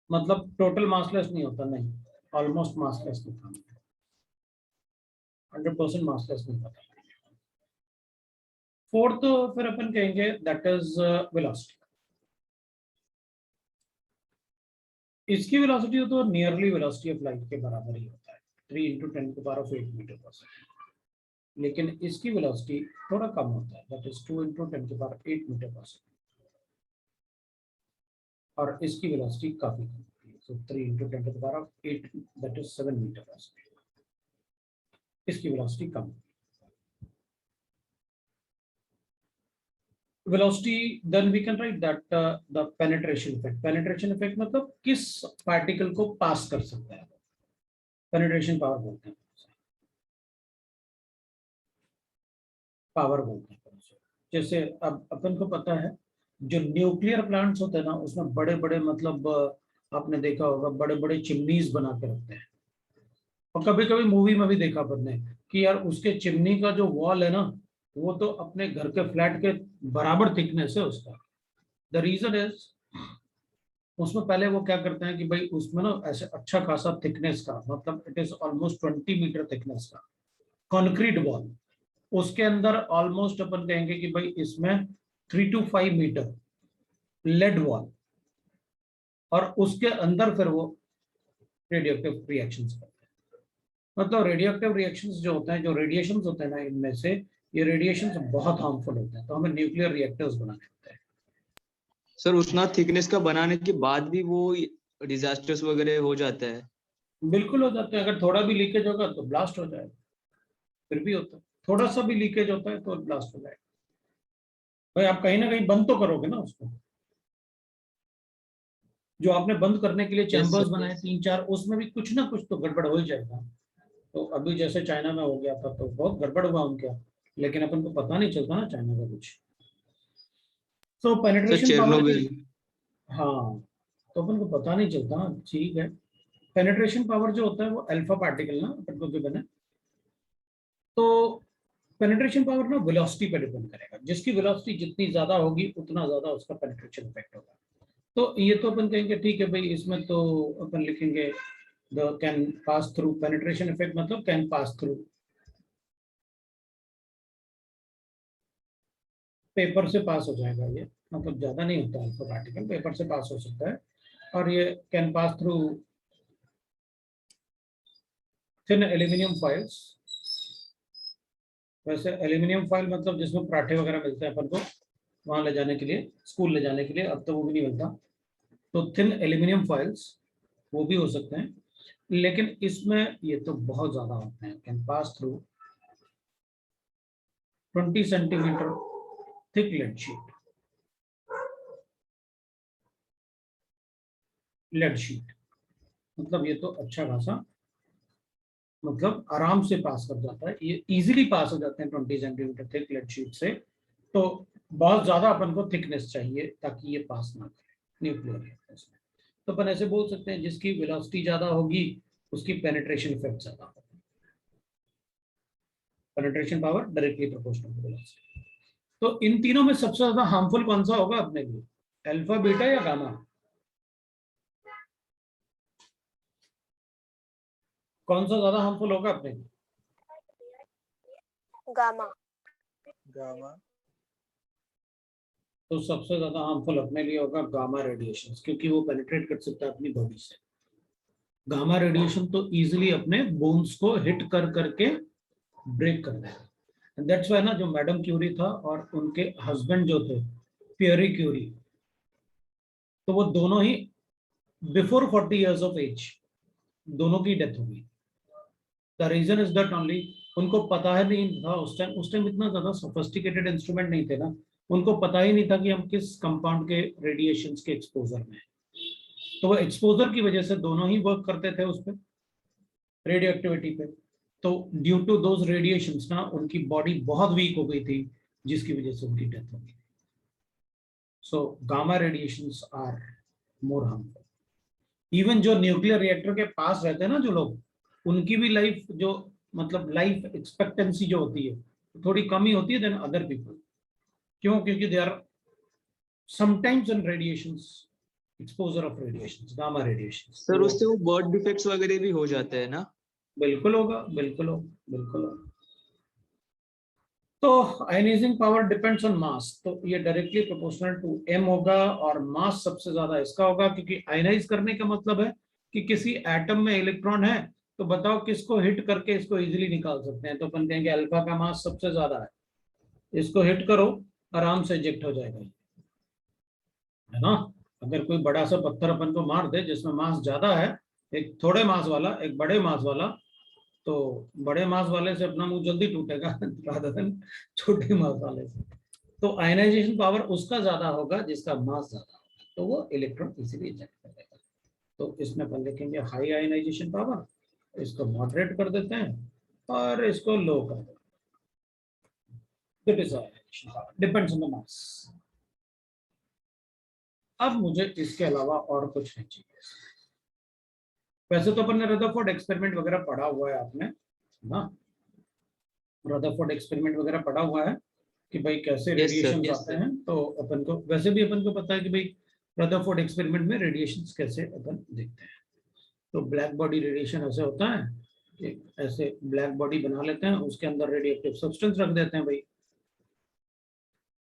मतलब टोटल मासलेस नहीं होता, नहीं, ऑलमोस्ट मासलेस होता है, 100% मासलेस नहीं होता। फोर्थ फिर अपन कहेंगे दैट इज वेलोसिटी। इसकी वेलोसिटी तो नियरली वेलोसिटी ऑफ लाइट के बराबर ही होता है, 3 × 10⁸ मीटर पर सेकंड। लेकिन इसकी वेलोसिटी थोड़ा कम होता है, दैट इज 2 × 10⁸ मीटर पर सेकेंड, और इसकी वेलोसिटी काफी कम होती है, so 3 × 10⁸, दैट इज 7 मीटर पर सेकेंड। इसकी वेलोसिटी कम होती है। velocity, then we can write that the penetration effect. Penetration effect मतलब किस पार्टिकल को पास कर सकता है, penetration power बोलते हैं, पावर बोलते हैं। जैसे अब अपन को पता है जो न्यूक्लियर प्लांट्स होते हैं ना, उसमें बड़े बड़े मतलब आपने देखा होगा बड़े बड़े चिमनीज बना के रखते हैं, और कभी कभी मूवी में भी देखा अपन ने कि यार उसके चिमनी का जो वॉल है ना, वो तो अपने घर के फ्लैट के बराबर थिकनेस है उसका। द रीजन इज, उसमें पहले वो क्या करते हैं कि भाई उसमें ना ऐसे अच्छा खासा थिकनेस का, मतलब it is almost 20 metre thickness का कंक्रीट वॉल, उसके अंदर ऑलमोस्ट अपन कहेंगे कि भाई इसमें 3 to 5 मीटर लेड वॉल, और उसके अंदर फिर वो रेडियोएक्टिव रिएक्शंस करते हैं। मतलब रेडियोएक्टिव रिएक्शंस जो होते हैं, जो रेडिएशंस होते हैं ना, इनमें से ये रेडिएशंस बहुत हार्मफुल होते हैं, तो हमें न्यूक्लियर रिएक्टर्स बनाने होते हैं। सर उतना थिकनेस का बनाने के बाद भी वो डिजास्टर्स वगैरह हो जाता है? बिल्कुल हो जाते हैं, अगर थोड़ा भी लीकेज होगा तो ब्लास्ट हो जाएगा, फिर भी होता है, थोड़ा सा भी लीकेज होता है तो ब्लास्ट हो जाएगा। भाई आप कहीं ना कहीं बंद तो करोगे ना उसको, जो आपने बंद करने के लिए चैम्बर्स बनाए 3-4, उसमें भी कुछ ना कुछ तो गड़बड़ हो ही जाएगा। तो अभी जैसे चाइना में हो गया था तो बहुत गड़बड़ हुआ उनके, लेकिन अपन को पता नहीं चलता ना चाइना का कुछ। तो पेनिट्रेशन पावर, हाँ, तो अपन को पता नहीं चलता, ठीक है। पेनिट्रेशन पावर जो होता है वो अल्फा पार्टिकल ना अपन को गिवन है, तो पेनिट्रेशन पावर ना वेलोसिटी पे डिपेंड करेगा, जिसकी वेलोसिटी जितनी ज्यादा होगी उतना ज्यादा उसका पेनिट्रेशन इफेक्ट होगा। तो ये तो अपन कहेंगे ठीक है भाई, इसमें तो अपन लिखेंगे the can pass through, penetration effect मतलब कैन पास थ्रू, पेपर से पास हो जाएगा ये, मतलब ज्यादा नहीं होता अल्फा पार्टिकल, पेपर से पास हो सकता है। और ये can pass through thin aluminium foils. वैसे एल्यूमिनियम फॉइल मतलब जिसमें पराठे वगैरह मिलते हैं अपन को वहां ले जाने के लिए, स्कूल ले जाने के लिए, अब तो वो भी नहीं मिलता, तो थिन एल्यूमिनियम फॉइल्स वो भी हो सकते हैं, लेकिन इसमें ये तो बहुत ज्यादा होते हैं। Can pass through 20 centimetre thick lead sheet, lead sheet मतलब ये तो अच्छा खासा, मतलब आराम से पास कर जाता है, ये इजीली पास हो जाते हैं 20 सेंटीमीटर थिक लेड शीट से। तो बहुत ज्यादा अपन को थिकनेस चाहिए ताकि ये पास ना करे न्यूक्लियर रिएक्टर्स में। तो अपन ऐसे बोल सकते हैं जिसकी वेलोसिटी ज्यादा होगी उसकी पेनिट्रेशन इफेक्ट ज्यादा होगा, penetration power directly proportional to velocity. तो इन तीनों में सबसे ज्यादा हार्मफुल कौन सा होगा अपने लिए, अल्फा, बीटा या गामा? कौन सा ज्यादा हार्मफुल होगा अपने लिए? गामा। गामा। तो सबसे ज्यादा हार्मफुल अपने लिए होगा गामा रेडिएशन, क्योंकि वो पेनिट्रेट कर सकता है अपनी बॉडी से। गामा रेडिएशन तो इजीली अपने बोन्स को हिट कर करके ब्रेक कर देगा। दैट्स व्हाई ना जो मैडम क्यूरी था और उनके हस्बैंड जो थे पियरी क्यूरी, तो वो दोनों ही बिफोर 40 इयर्स ऑफ एज दोनों की डेथ हो गई। The reason is that only, उनको पता है नहीं था उस टाइम इतना ज्यादा सोफिस्टिकेटेड इंस्ट्रूमेंट नहीं थे ना, उनको पता ही नहीं था कि हम किस कंपाउंड के रेडिएशन के एक्सपोजर में, तो वो एक्सपोजर की वजह से दोनों ही वर्क करते थे उस पर रेडियो एक्टिविटी पे। तो ड्यू टू दोज रेडिएशंस ना उनकी बॉडी बहुत वीक हो गई थी, जिसकी वजह से उनकी डेथ हो गई। So gamma radiations are more harmful. Even जो न्यूक्लियर रिएक्टर के पास रहते हैं ना जो लोग, उनकी भी लाइफ जो मतलब लाइफ एक्सपेक्टेंसी जो होती है थोड़ी कम ही होती है देन अदर पीपल। क्यों? क्योंकि they are sometimes in radiations, exposure of radiations, gamma radiations. Sir उससे वो बर्थ डिफेक्ट्स वगैरह भी हो जाते हैं ना? बिल्कुल होगा, बिल्कुल होगा, बिल्कुल होगा। तो आयनाइजिंग पावर डिपेंड्स ऑन मास, तो ये डायरेक्टली प्रोपोर्शनल टू m होगा, और मास सबसे ज्यादा इसका होगा, क्योंकि आयनाइज करने का मतलब है कि किसी एटम में इलेक्ट्रॉन है तो बताओ किसको हिट करके इसको इजीली निकाल सकते हैं? तो अपन कहेंगे अल्फा का मास सबसे ज्यादा है, इसको हिट करो आराम से इजेक्ट हो जाएगा, है ना। अगर कोई बड़ा सा पत्थर अपन को मार दे जिसमें मास ज्यादा है, एक थोड़े मास वाला एक बड़े मास वाला, तो बड़े मास वाले से अपना मुंह जल्दी टूटेगा rather than छोटे मास वाले से। तो आयनाइजेशन पावर उसका ज्यादा होगा जिसका मास ज्यादा होगा, तो वो इलेक्ट्रॉन इजीली इजेक्ट करेगा। तो इसमें अपन लिखेंगे हाई आयनाइजेशन पावर, इसको मॉडरेट कर देते हैं और इसको लो कर देते हैं। That is ionization power, depends on the mass. अब मुझे इसके अलावा और कुछ नहीं चाहिए। वैसे तो अपन ने रदरफोर्ड एक्सपेरिमेंट वगैरह पढ़ा हुआ है आपने, ना। रदरफोर्ड एक्सपेरिमेंट वगैरह पढ़ा हुआ है कि भाई कैसे Yes, sir. रेडिएशन Yes, आते sir. हैं। तो अपन को वैसे भी अपन को पता है कि भाई रदरफोर्ड एक्सपेरिमेंट में रेडिएशन कैसे अपन देखते हैं। तो ब्लैक बॉडी रेडिएशन ऐसे होता है कि ऐसे ब्लैक बॉडी बना लेते हैं, उसके अंदर रेडिएटिव सब्सटेंस रख देते हैं भाई,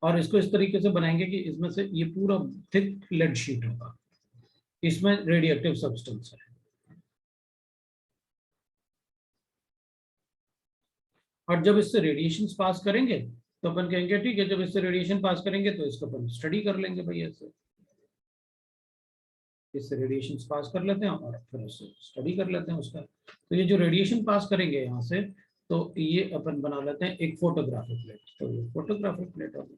और इसको इस तरीके से बनाएंगे कि इसमें से ये पूरा थिक लेड शीट होगा, इसमें रेडिएटिव सब्सटेंस है। और जब इससे रेडिएशन पास करेंगे तो अपन कहेंगे ठीक है, जब इससे रेडिएशन पास करेंगे तो इसको अपन स्टडी कर लेंगे भाई, ऐसे इससे रेडिएशन पास कर लेते हैं और फिर उससे स्टडी कर लेते हैं उसका। तो ये जो रेडिएशन पास करेंगे यहाँ से, तो ये अपन बना लेते हैं एक फोटोग्राफिक प्लेट। तो ये फोटोग्राफिक प्लेट होगी,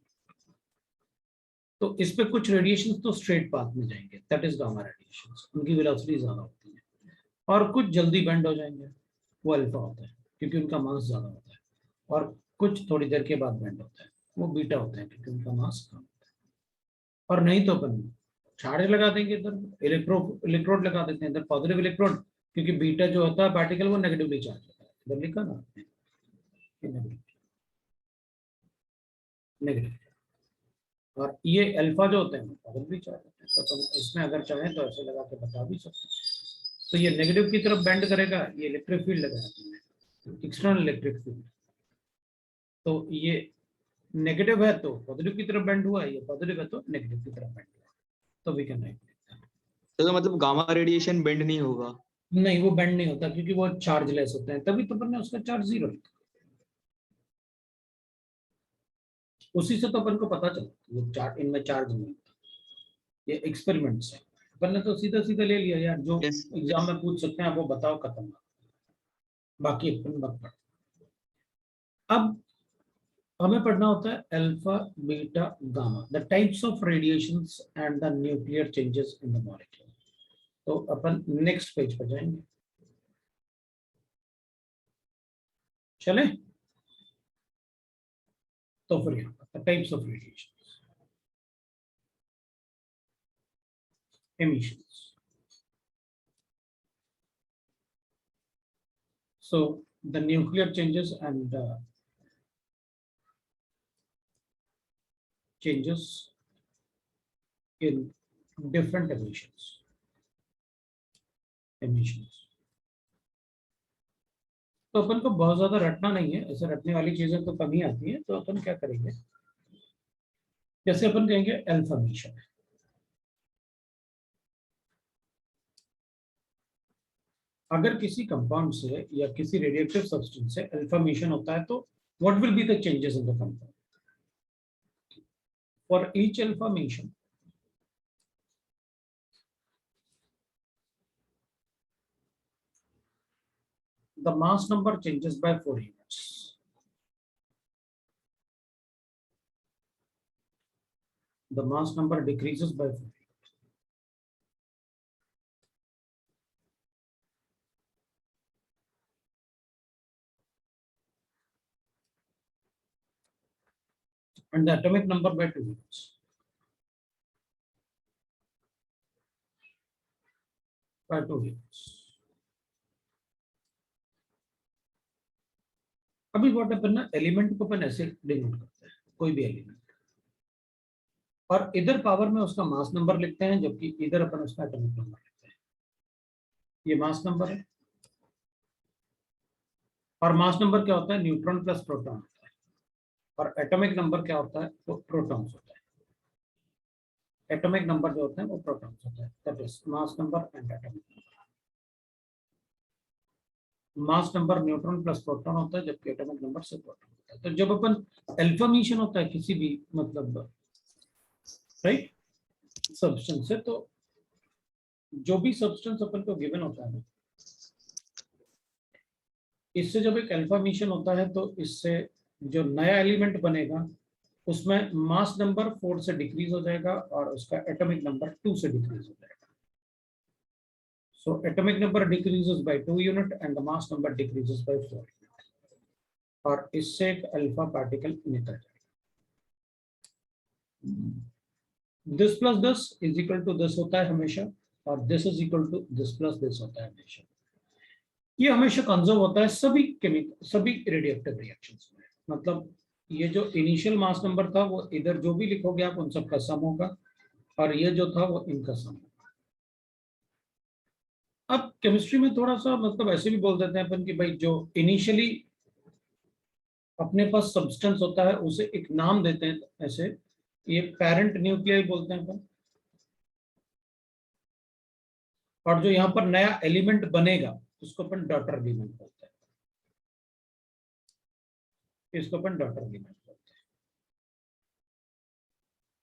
तो इस पे कुछ रेडिएशन तो स्ट्रेट पाथ में जाएंगे, दैट इज गामा रेडिएशन, उनकी वेलोसिटी ज्यादा होती है, और कुछ जल्दी बेंड हो जाएंगे, वो अल्फा होता है क्योंकि उनका मास ज्यादा होता है, और कुछ थोड़ी देर के बाद बेंड होता है, वो बीटा होते हैं क्योंकि उनका मास कम होता है। और नहीं तो अपन चार्ज लगा देंगे इधर, इलेक्ट्रोड लगा देते हैं इधर, पॉजिटिव इलेक्ट्रोड, क्योंकि बीटा जो होता है पार्टिकल वो नेगेटिवली चार्ज होता है, इधर लिखा ना नेगेटिव, और ये अल्फा जो होते हैं पॉजिटिवली चार्ज होते हैं। तो तुम इसमें अगर चाहें तो ऐसे लगा के बता भी सकते हैं। तो ये नेगेटिव की तरफ बेंड करेगा, ये इलेक्ट्रिक फील्ड लगाया एक्सटर्नल इलेक्ट्रिक फील्ड, तो ये नेगेटिव है तो पॉजिटिव की तरफ बेंड हुआ, ये पॉजिटिव है तो नेगेटिव की तरफ बेंड हुआ, तो वी कैन राइट। तो मतलब गामा रेडिएशन बेंड नहीं होगा? नहीं, वो बेंड नहीं होता क्योंकि वो चार्जलेस होते हैं, तभी तो अपन ने उसका चार्ज 0 लिखा। उसी से तो अपन को पता चला ये चार्ज, इनमें चार्ज नहीं होता, ये एक्सपेरिमेंट से अपन ने तो सीधा सीधा ले लिया यार, जो Yes, एग्जाम yes. में पूछ सकते हैं वो बताओ, खत्म, बाकी अपन मत पढ़। अब हमें पढ़ना होता है alpha beta gamma, the types of radiations and the nuclear changes in the molecule. तो अपन नेक्स्ट पेज पर जाएंगे, चले। तो फिर यहाँ पर types of radiation, emissions. So the nuclear changes and changes in different emissions. तो अपन को बहुत ज्यादा रटना नहीं है, ऐसे रटने वाली चीजें तो कम ही आती है। तो अपन क्या करेंगे, जैसे अपन कहेंगे अल्फा एमिशन, अगर किसी कंपाउंड से या किसी रेडिएटिव सब्सटेंस से अल्फा एमिशन होता है तो what will be the changes in the compound? For each alpha emission the mass number changes by 4 units. The mass number decreases by 4 units. And the atomic number by 2 units. By 2 units. अभी what अपन ना element को अपन ऐसे denote करते हैं, कोई भी element, और इधर पावर में उसका मास नंबर लिखते हैं, जबकि इधर अपन उसका एटॉमिक नंबर लिखते हैं। ये मास नंबर है, और मास नंबर क्या होता है? न्यूट्रॉन प्लस प्रोटॉन होता है, और एटॉमिक नंबर क्या होता है? वो प्रोटॉन्स होता है। एटॉमिक नंबर जो होता है वो प्रोटॉन्स होता है, that is mass number and atomic number. Mass number neutron plus proton होता है, जबकि एटॉमिक नंबर से प्रोटॉन होता है। तो जब अपन अल्फा मिशन होता है किसी भी मतलब राइट सब्सटेंस से, तो जो भी सब्सटेंस अपन को गिवन होता है, इससे जब एक अल्फा मिशन होता है तो इससे जो नया एलिमेंट बनेगा उसमें मास नंबर 4 से डिक्रीज हो जाएगा और उसका एटॉमिक नंबर 2 से डिक्रीज हो जाएगा। So atomic number decreases by 2 unit and the mass number decreases by 4 unit. और इससे एक अल्फा पार्टिकल निकल जाएगा। This plus this is equal to this होता है हमेशा, और this is equal to this plus this होता है हमेशा। ये हमेशा कंजर्व होता है सभी केमिकल, सभी रेडियोएक्टिव रिएक्शंस में। मतलब ये जो इनिशियल मास नंबर था वो इधर जो भी लिखोगे आप उन सब का सम होगा, और ये जो था वो इनका सम होगा। अब केमिस्ट्री में थोड़ा सा मतलब ऐसे भी बोल देते हैं अपन कि भाई जो इनिशियली अपने पास सब्सटेंस होता है उसे एक नाम देते हैं, ऐसे ये पेरेंट न्यूक्लियाई बोलते हैं अपन, और जो यहाँ पर नया एलिमेंट बनेगा उसको अपन डॉटर एलिमेंट बोलते हैं, इसको अपन डॉटर एलिमेंट बोलते हैं।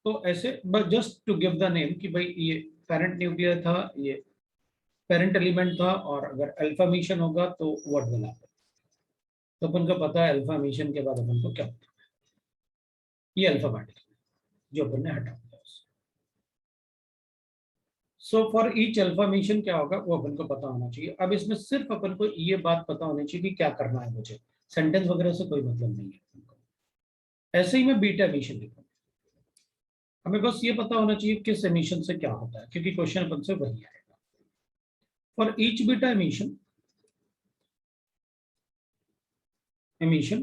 तो ऐसे just to give the name कि भाई ये पेरेंट न्यूक्लियर था, ये पेरेंट एलिमेंट था, और अगर अल्फा मिशन होगा तो व्हाट विल हैपन। तो अपन को पता है अल्फा मिशन के बाद अपन को क्या होता है, ये अल्फा पार्टिकल जो अपन ने हटा दिया। So for each alpha mission क्या होगा वो अपन को पता होना चाहिए। अब इसमें सिर्फ अपन को ये बात पता होनी चाहिए कि क्या करना है मुझे, सेंटेंस वगैरह से कोई मतलब नहीं है अपन को। ऐसे ही मैं बीटा मिशन लिखूंगा, हमें बस ये पता होना चाहिए किस एमिशन से क्या होता है, क्योंकि क्वेश्चन अपन से वही आएगा। For each beta emission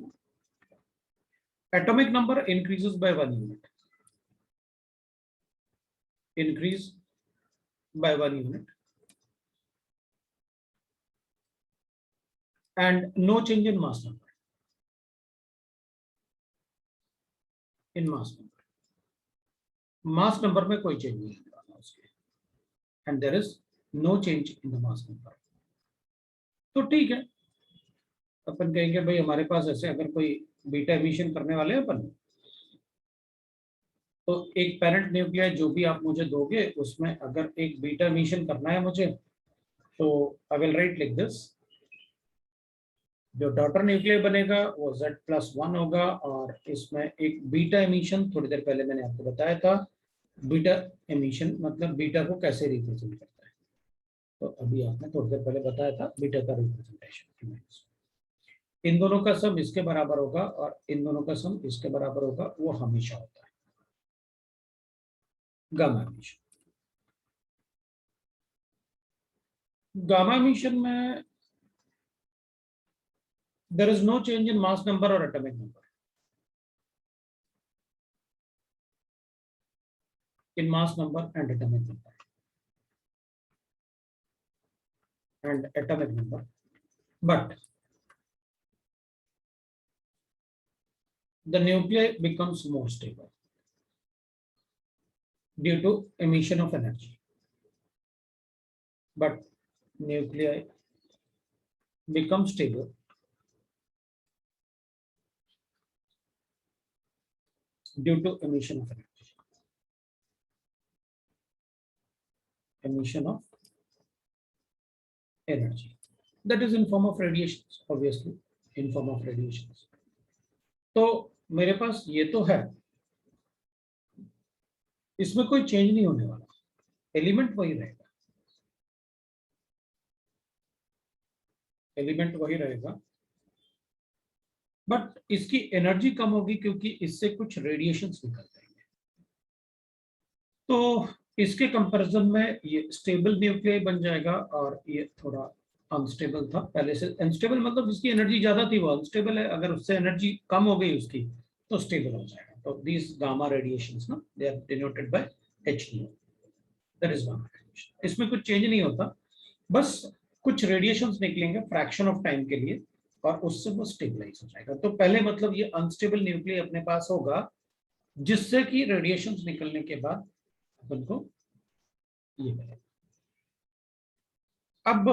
atomic number increases by 1 unit, increase by 1 unit, and no change in mass number, in mass number में कोई चेंज नहीं होगा उसके, and there is no change in the mass number। तो ठीक है, अपन कहेंगे भाई हमारे पास ऐसे अगर कोई बीटा एमिशन करने वाले हैं अपन, तो एक पेरेंट न्यूक्लियर जो भी आप मुझे दोगे उसमें अगर एक बीटा एमिशन करना है मुझे, तो I will write like this, जो डॉटर न्यूक्लियर बनेगा वो Z+1 होगा, और इसमें एक बीटा एमिशन, थोड़ी देर पहले मैंने आपको बताया था बीटा एमिशन मतलब बीटा को कैसे रिप्रेजेंट करता है, तो अभी आपने थोड़ी देर पहले बताया था बीटा का रिप्रेजेंटेशन। इन दोनों का सम इसके बराबर होगा और इन दोनों का सम इसके बराबर होगा, वो हमेशा होता है गामा एमिशन। गामा एमिशन में there is no change in mass number or atomic number. In mass number and atomic number. And atomic number. But the nuclei becomes more stable due to emission of energy. But nuclei become stable due to emission of energy. Emission of energy. That is in form of radiations, obviously, in form of radiations. तो मेरे पास ये तो है, इसमें कोई change नहीं होने वाला, एलिमेंट वही रहेगा, एलिमेंट वही रहेगा, बट इसकी एनर्जी कम होगी क्योंकि इससे कुछ रेडिएशंस निकल जाएंगे। तो इसके कंपैरिजन में ये स्टेबल न्यूक्लियाई बन जाएगा, और ये थोड़ा अनस्टेबल था पहले से। अनस्टेबल मतलब जिसकी एनर्जी ज्यादा थी वो अनस्टेबल है, अगर उससे एनर्जी कम हो गई उसकी तो स्टेबल हो जाएगा। तो दिस गामा रेडिएशंस ना, they are denoted by H, that is gamma radiation. इसमें कुछ चेंज नहीं होता, बस कुछ रेडिएशंस निकलेंगे फ्रैक्शन ऑफ टाइम के लिए, और उससे वो स्टेबलाइज हो जाएगा। तो पहले मतलब ये अनस्टेबल न्यूक्लियाई अपने पास होगा, जिससे कि रेडिएशंस निकलने के बाद अपन को ये मिलेगा। अब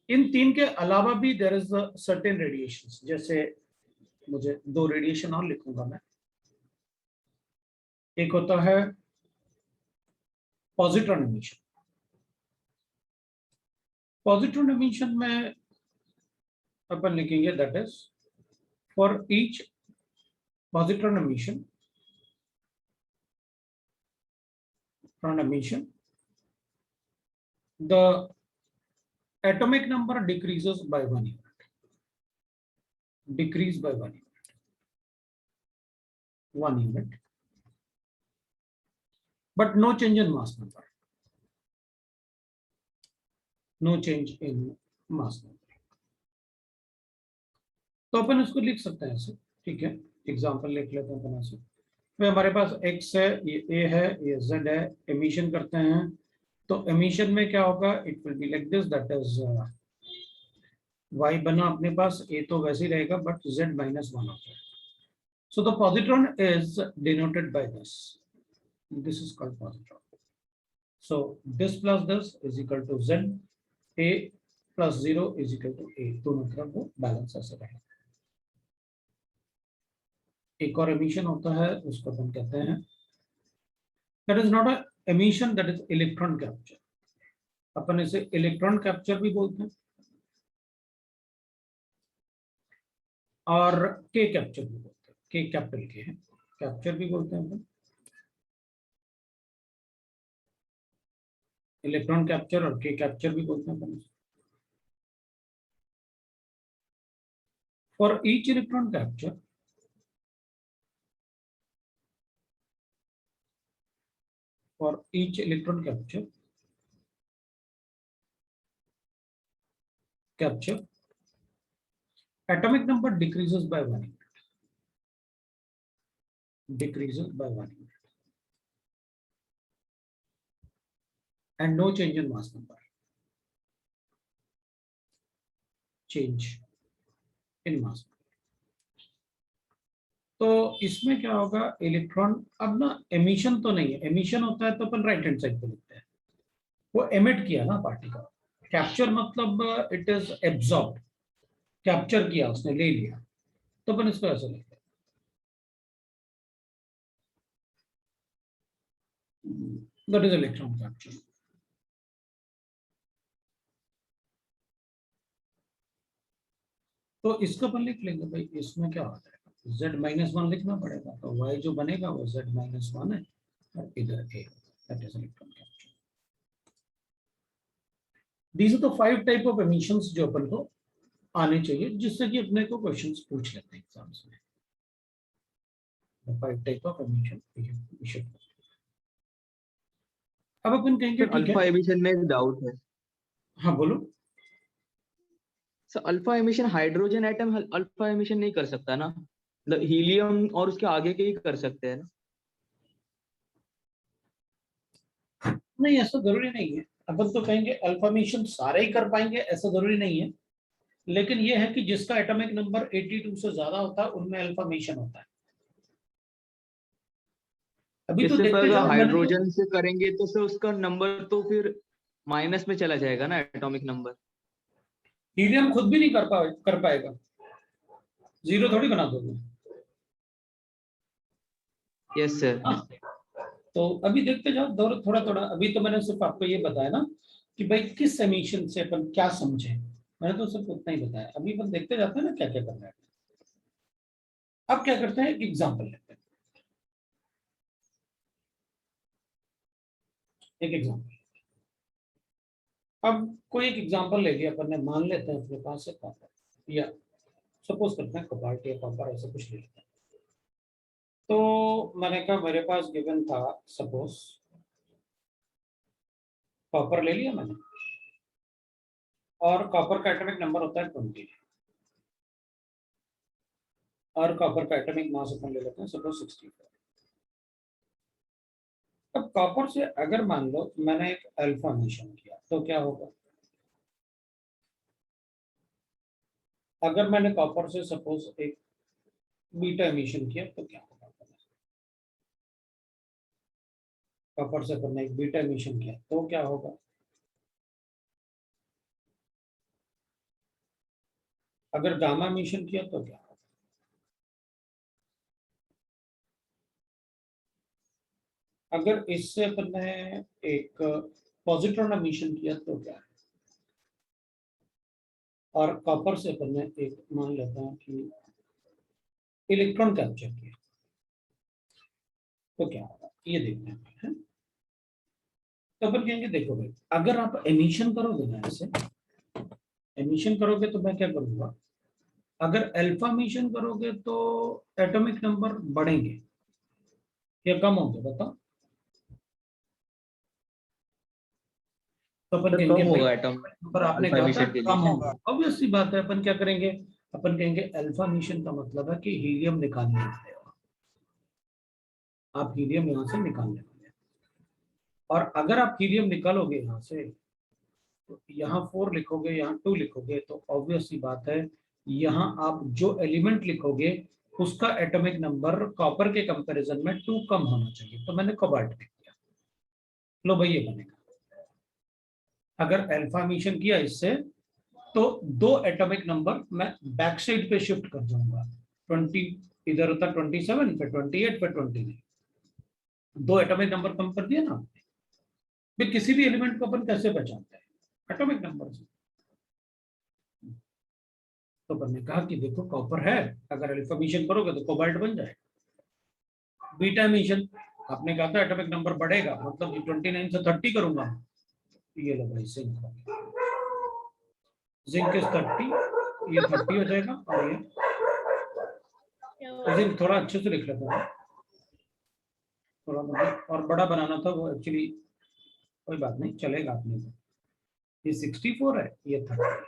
इन तीन के अलावा भी देयर इज सर्टेन रेडिएशंस, जैसे मुझे दो रेडिएशन और लिखूंगा मैं। एक होता है पॉजिट्रॉन एमिशन। पॉजिट्रॉन एमिशन में अपन लिखेंगे that is for each positron emission the atomic number decreases by 1 unit, decrease by 1 unit, but no change in mass number, no change in mass number। तो अपन इसको लिख सकते हैं ऐसे, ठीक है। एग्जांपल लिख लेते हैं अपन ऐसे। तो हमारे पास x है, ये a है, ये z है, एमिशन करते हैं। तो एमिशन में क्या होगा, it will be like this, that is y बना अपने पास, a तो वैसे ही रहेगा बट z -1 होता है। So the positron is denoted by this. This is called positron. So this plus this is equal to z, a plus 0 is equal to a, दोनों तरफ वो बैलेंस ऐसे रहेगा। एक और एमिशन होता है, उसको अपन कहते हैं, that is not a emission, that is electron capture। अपन इसे इलेक्ट्रॉन कैप्चर भी बोलते हैं और के कैप्चर भी बोलते हैं, के कैपिटल के हैं, कैप्चर भी बोलते हैं अपन, इलेक्ट्रॉन कैप्चर और के कैप्चर भी बोलते हैं अपन। For each electron capture, for each electron capture atomic number decreases by 1 unit, decreases by 1 unit, and no change in mass number, change in mass। तो इसमें क्या होगा, इलेक्ट्रॉन अब ना एमिशन तो नहीं है, एमिशन होता है तो अपन राइट हैंड साइड पे लिखते हैं, वो एमिट किया ना पार्टिकल। कैप्चर मतलब इट इज एब्सॉर्ब्ड, कैप्चर किया उसने, ले लिया, तो अपन इसको ऐसे लिखते हैं, दैट इज इलेक्ट्रॉन कैप्चर। तो इसको अपन लिख लेंगे भाई, इसमें क्या होता है, z-1 लिखना पड़ेगा, तो y जो बनेगा वो z-1 है और इधर a, that is electron capture. These are the 5 type of emissions जो अपन को आने चाहिए, जिससे कि अपने को क्वेश्चंस पूछ लेते हैं एग्जाम्स में। The 5 type of emission. अब अपन कहेंगे ठीक अल्फा है। एमिशन में एक डाउट है। हाँ बोलो। Sir alpha emission hydrogen atom alpha emission नहीं कर सकता ना, मतलब हीलियम और उसके आगे के ही कर सकते हैं ना? नहीं, ऐसा जरूरी नहीं है। अपन तो कहेंगे अल्फा एमिशन सारे ही कर पाएंगे, ऐसा जरूरी नहीं है, लेकिन ये है कि जिसका एटॉमिक नंबर 82 से ज्यादा होता है उनमें अल्फा एमिशन होता है। अभी तो इससे देखते पर जाओ, मैंने तो हाइड्रोजन से करेंगे तो सर उसका नंबर तो फिर माइनस में चला जाएगा ना, एटॉमिक नंबर। हीलियम खुद भी नहीं कर पाएगा, जीरो थोड़ी बना दोगे। Yes sir. हाँ, तो अभी देखते जाओ थोड़ा थोड़ा। अभी तो मैंने सिर्फ आपको ये बताया ना कि भाई किस एमिशन से अपन क्या समझे, मैंने तो सिर्फ उतना ही बताया। अभी अपन देखते जाते हैं ना क्या क्या करना है। अब क्या करते हैं, एक एग्जाम्पल लेते हैं, एक एग्जाम्पल। अब कोई एक एग्जाम्पल ले लिया अपन ने, मान लेते हैं अपने पास से कॉपर, या सपोज करते हैं कोबाल्ट या कॉपर, ऐसा कुछ ले लेते हैं। तो मैंने कहा मेरे पास गिवन था, सपोज कॉपर ले लिया मैंने, और कॉपर का एटॉमिक नंबर होता है 20, और कॉपर का एटॉमिक मास अपन ले लेते हैं सपोज 64। अब कॉपर से अगर मान लो मैंने एक अल्फा एमिशन किया तो क्या होगा, अगर मैंने कॉपर से सपोज एक बीटा एमिशन किया तो क्या होगा, कॉपर से अपन ने एक बीटा एमिशन किया तो क्या होगा। अगर गामा एमिशन किया तो क्या होगा? अगर इससे अपन ने एक पॉजिट्रॉन एमिशन किया तो क्या है? और कॉपर से अपन ने एक मान लेते हैं कि इलेक्ट्रॉन कैप्चर किया तो क्या होगा, ये देखते हैं। तो अपन कहेंगे देखो भाई, अगर आप एमिशन करोगे ना, ऐसे एमिशन करोगे तो मैं क्या करूंगा, अगर अल्फा एमिशन करोगे तो एटॉमिक नंबर बढ़ेंगे या कम होंगे बताओ? तो अपन तो कहेंगे कम भाई होगा एटम पर आपने अल्फा कहा था एमिशन के लिए। कम होगा, ऑब्वियस सी बात है। अपन क्या करेंगे, अपन कहेंगे अल्फा एमिशन का मतलब है कि हीलियम निकालने वाले हो आप, हीलियम यहाँ से निकालने वाले हो। और अगर आप हीलियम निकालोगे यहाँ से तो यहाँ 4 लिखोगे, यहाँ 2 लिखोगे, तो ऑब्वियस सी बात है यहाँ आप जो एलिमेंट लिखोगे उसका एटॉमिक नंबर कॉपर के कंपैरिजन में 2 कम होना चाहिए। तो मैंने कोबाल्ट लिख दिया, लो भाई ये बनेगा। अगर अल्फा एमिशन किया इससे तो 2 एटॉमिक नंबर मैं बैक साइड पे शिफ्ट कर जाऊंगा, 20 इधर होता 27, फिर 28, फिर 29, 2 एटॉमिक नंबर कम कर दिया ना आपने। फिर किसी भी एलिमेंट को अपन कैसे पहचानते हैं, एटॉमिक नंबर से। तो अपन ने कहा कि देखो कॉपर है, अगर अल्फा एमिशन करोगे तो कोबाल्ट बन जाएगा। बीटा एमिशन आपने कहा था एटॉमिक नंबर बढ़ेगा, मतलब 29 से 30 करूंगा, ये लो भाई जिंक, जिंक इज 30, ये 30 हो जाएगा। और ये जिंक थोड़ा अच्छे से लिख लेता हूँ, थोड़ा मुझे और बड़ा बनाना था वो एक्चुअली, कोई बात नहीं चलेगा अपने को। ये 64 है, ये 30 है।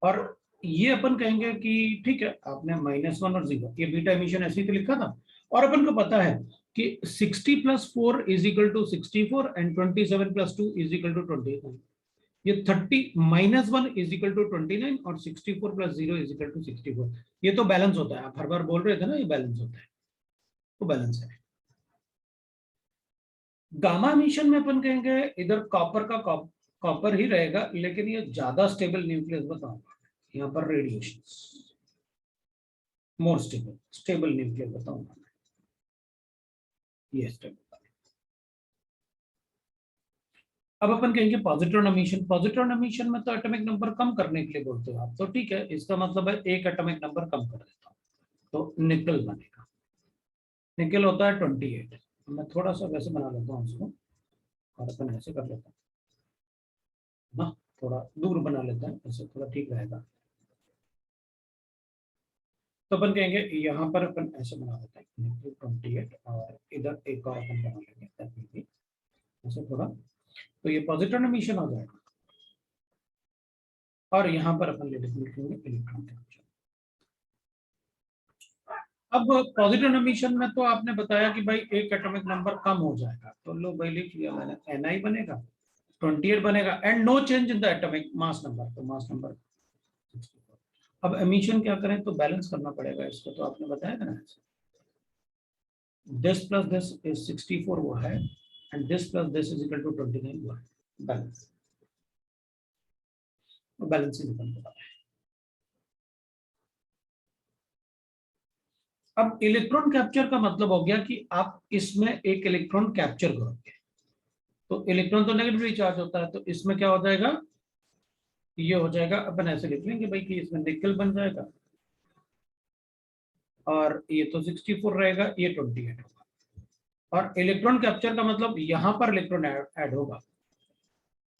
और ये अपन कहेंगे कि ठीक है, आपने -1 और 0, ये बीटा एमिशन ऐसे ही तो लिखा था। और अपन को पता है कि 60 + 4 = 64 एंड 27 + 2 = 29। ये 30 -1 = 29 और 64 + 0 = 64। ये तो बैलेंस होता है, आप हर बार बोल रहे थे ना ये बैलेंस होता है, तो बैलेंस है। गामा एमिशन में अपन कहेंगे इधर कॉपर का कॉपर ही रहेगा, लेकिन ये ज्यादा स्टेबल न्यूक्लियस बताऊंगा, यहाँ पर रेडिएशन मोर स्टेबल न्यूक्लियस बताऊंगा मैं, ये स्टेबल। अब अपन कहेंगे पॉजिट्रॉन एमिशन। पॉजिट्रॉन एमिशन में तो एटॉमिक नंबर कम करने के लिए बोलते हो आप, तो ठीक है, इसका मतलब है एक एटॉमिक नंबर कम कर देता हूं, तो निकल बनेगा। निकल होता है 28, मैं थोड़ा सा वैसे बना लेता हूँ उसको, और अपन ऐसे कर लेता हूँ ना, थोड़ा दूर बना लेते हैं, ऐसे थोड़ा ठीक रहेगा। तो अपन कहेंगे यहाँ पर अपन ऐसे बना लेते हैं 28, और इधर एक और अपन बना लेंगे ऐसे थोड़ा, तो ये पॉजिट्रॉन एमिशन हो जाएगा। और यहाँ पर अपन लिखेंगे इलेक्ट्रॉन कैप्चर। अब पॉजिट्रॉन एमिशन में तो आपने बताया कि भाई एक एटॉमिक नंबर कम हो जाएगा, तो लो भाई लिख लिया मैंने, Ni बनेगा 28 बनेगा, and no change in the atomic mass number, तो मास नंबर 64। अब एमिशन क्या करें, तो बैलेंस करना पड़ेगा इसको, तो आपने बताया था ना, दिस प्लस दिस इज 64 वो है, and this plus this is equal to 29 वो है, बैलेंस। तो बैलेंसिंग अपन को पता है। अब इलेक्ट्रॉन कैप्चर का मतलब हो गया कि आप इसमें एक इलेक्ट्रॉन कैप्चर करोगे, तो इलेक्ट्रॉन तो नेगेटिवली चार्ज होता है, तो इसमें क्या हो जाएगा, ये हो जाएगा, अपन ऐसे लिख लेंगे भाई कि इसमें निकल बन जाएगा, और ये तो 64 रहेगा, ये 28 होगा। और इलेक्ट्रॉन कैप्चर का मतलब यहाँ पर इलेक्ट्रॉन ऐड होगा,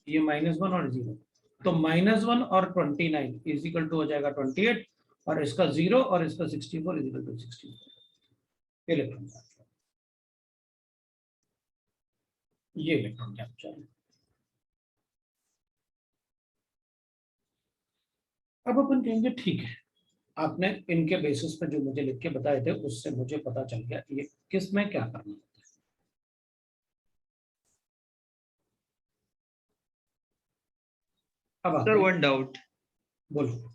ये -1 और 0, तो -1 और 29 इज इक्वल टू हो जाएगा 28, और इसका 0 और इसका 64 is equal to 64 electron capture. ये इलेक्ट्रॉन कैप्चर है। अब अपन कहेंगे ठीक है, आपने इनके बेसिस पे जो मुझे लिख के बताए थे उससे मुझे पता चल गया ये किस में क्या करना होता है। अब सर आप वन डाउट, बोलो।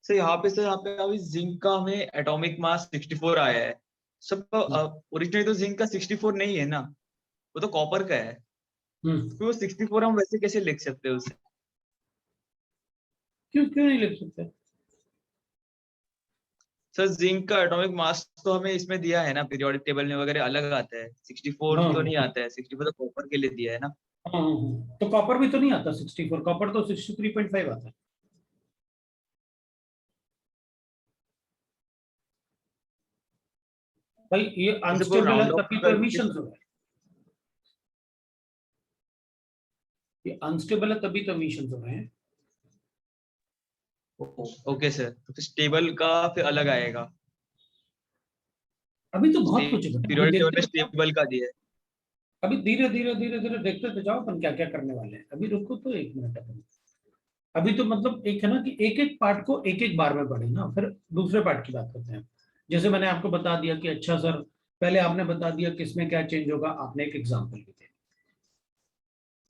सर यहाँ पे अभी जिंक का हमें एटॉमिक मास 64 आया है। सब ओरिजिनली तो जिंक का 64 नहीं है ना, वो तो कॉपर का है, तो वो 64 हम वैसे कैसे लिख सकते हैं उसे? क्यों क्यों नहीं लिख सकते? सर जिंक का एटॉमिक मास तो हमें इसमें दिया है ना, पीरियोडिक टेबल में वगैरह अलग आता है, 64 हाँ तो नहीं आता है, 64 तो कॉपर के लिए दिया है ना। हाँ हाँ। तो कॉपर भी तो नहीं आता 64, कॉपर तो 63.5 आता है। भाई ये जैसे कोई अनस्टेबल है राउंड ऑफ तभी तो करके, एमिशन हो रहा है, ये अनस्टेबल है तभी तो एमिशन हो रहे हैं। ओके सर, तो फिर स्टेबल का फिर अलग आएगा, अभी तो बहुत कुछ है बेटा, अभी पीरियोडिक टेबल देखते में तो जाओ। स्टेबल का दिया है। अभी धीरे धीरे धीरे धीरे देखते तो जाओ अपन क्या क्या करने वाले हैं। अभी रुको तो 1 मिनट अपन, अभी तो मतलब एक है ना कि एक एक पार्ट को एक एक बार में पढ़े ना, फिर दूसरे पार्ट की बात करते हैं। जैसे मैंने आपको बता दिया कि अच्छा सर, पहले आपने बता दिया किसमें क्या चेंज होगा, आपने एक एग्जाम्पल भी दिया,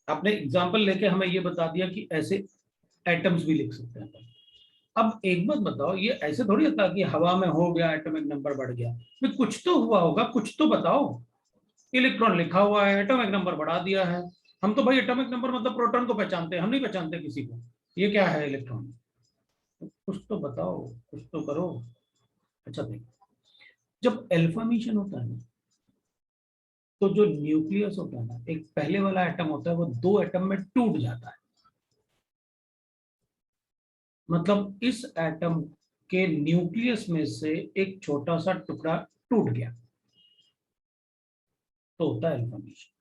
आपने एग्जाम्पल लेके हमें ये बता दिया कि ऐसे एटम्स भी लिख सकते हैं अपन। अब एक बात बताओ, ये ऐसे थोड़ी होता कि हवा में हो गया एटॉमिक नंबर बढ़ गया, भाई कुछ तो हुआ होगा, कुछ तो बताओ। इलेक्ट्रॉन लिखा हुआ है, एटॉमिक नंबर बढ़ा दिया है। हम तो भाई एटॉमिक नंबर मतलब प्रोटॉन को पहचानते हैं, हम नहीं पहचानते किसी को। ये क्या है इलेक्ट्रॉन, कुछ तो बताओ, कुछ तो करो। अच्छा देखो, जब अल्फा मिशन होता है ना, तो जो न्यूक्लियस होता है ना, एक पहले वाला एटम होता है, वो 2 एटम में टूट जाता है। मतलब इस एटम के न्यूक्लियस में से एक छोटा सा टुकड़ा टूट गया, तो होता है अल्फा मिशन।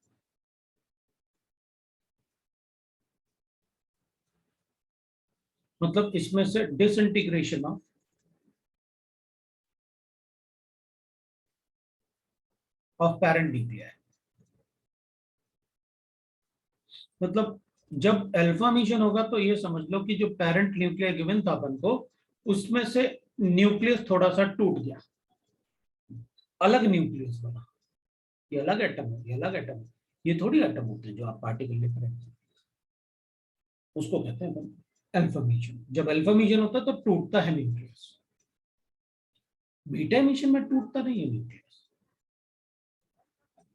मतलब इसमें से डिसइंटीग्रेशन ऑफ पेरेंट न्यूक्लियर, मतलब जब अल्फा मिशन होगा तो ये समझ लो कि जो पेरेंट न्यूक्लियर गिवन था अपन को, उसमें से न्यूक्लियस थोड़ा सा टूट गया, अलग न्यूक्लियस बना। ये अलग एटम है, ये अलग एटम है, ये थोड़ी एटम होते हैं जो आप पार्टिकल लिख रहे हैं। उसको कहते हैं अपन अल्फा मिशन। जब अल्फा मिशन होता है तो टूटता है न्यूक्लियस, बीटा मिशन में टूटता नहीं है न्यूक्लियस।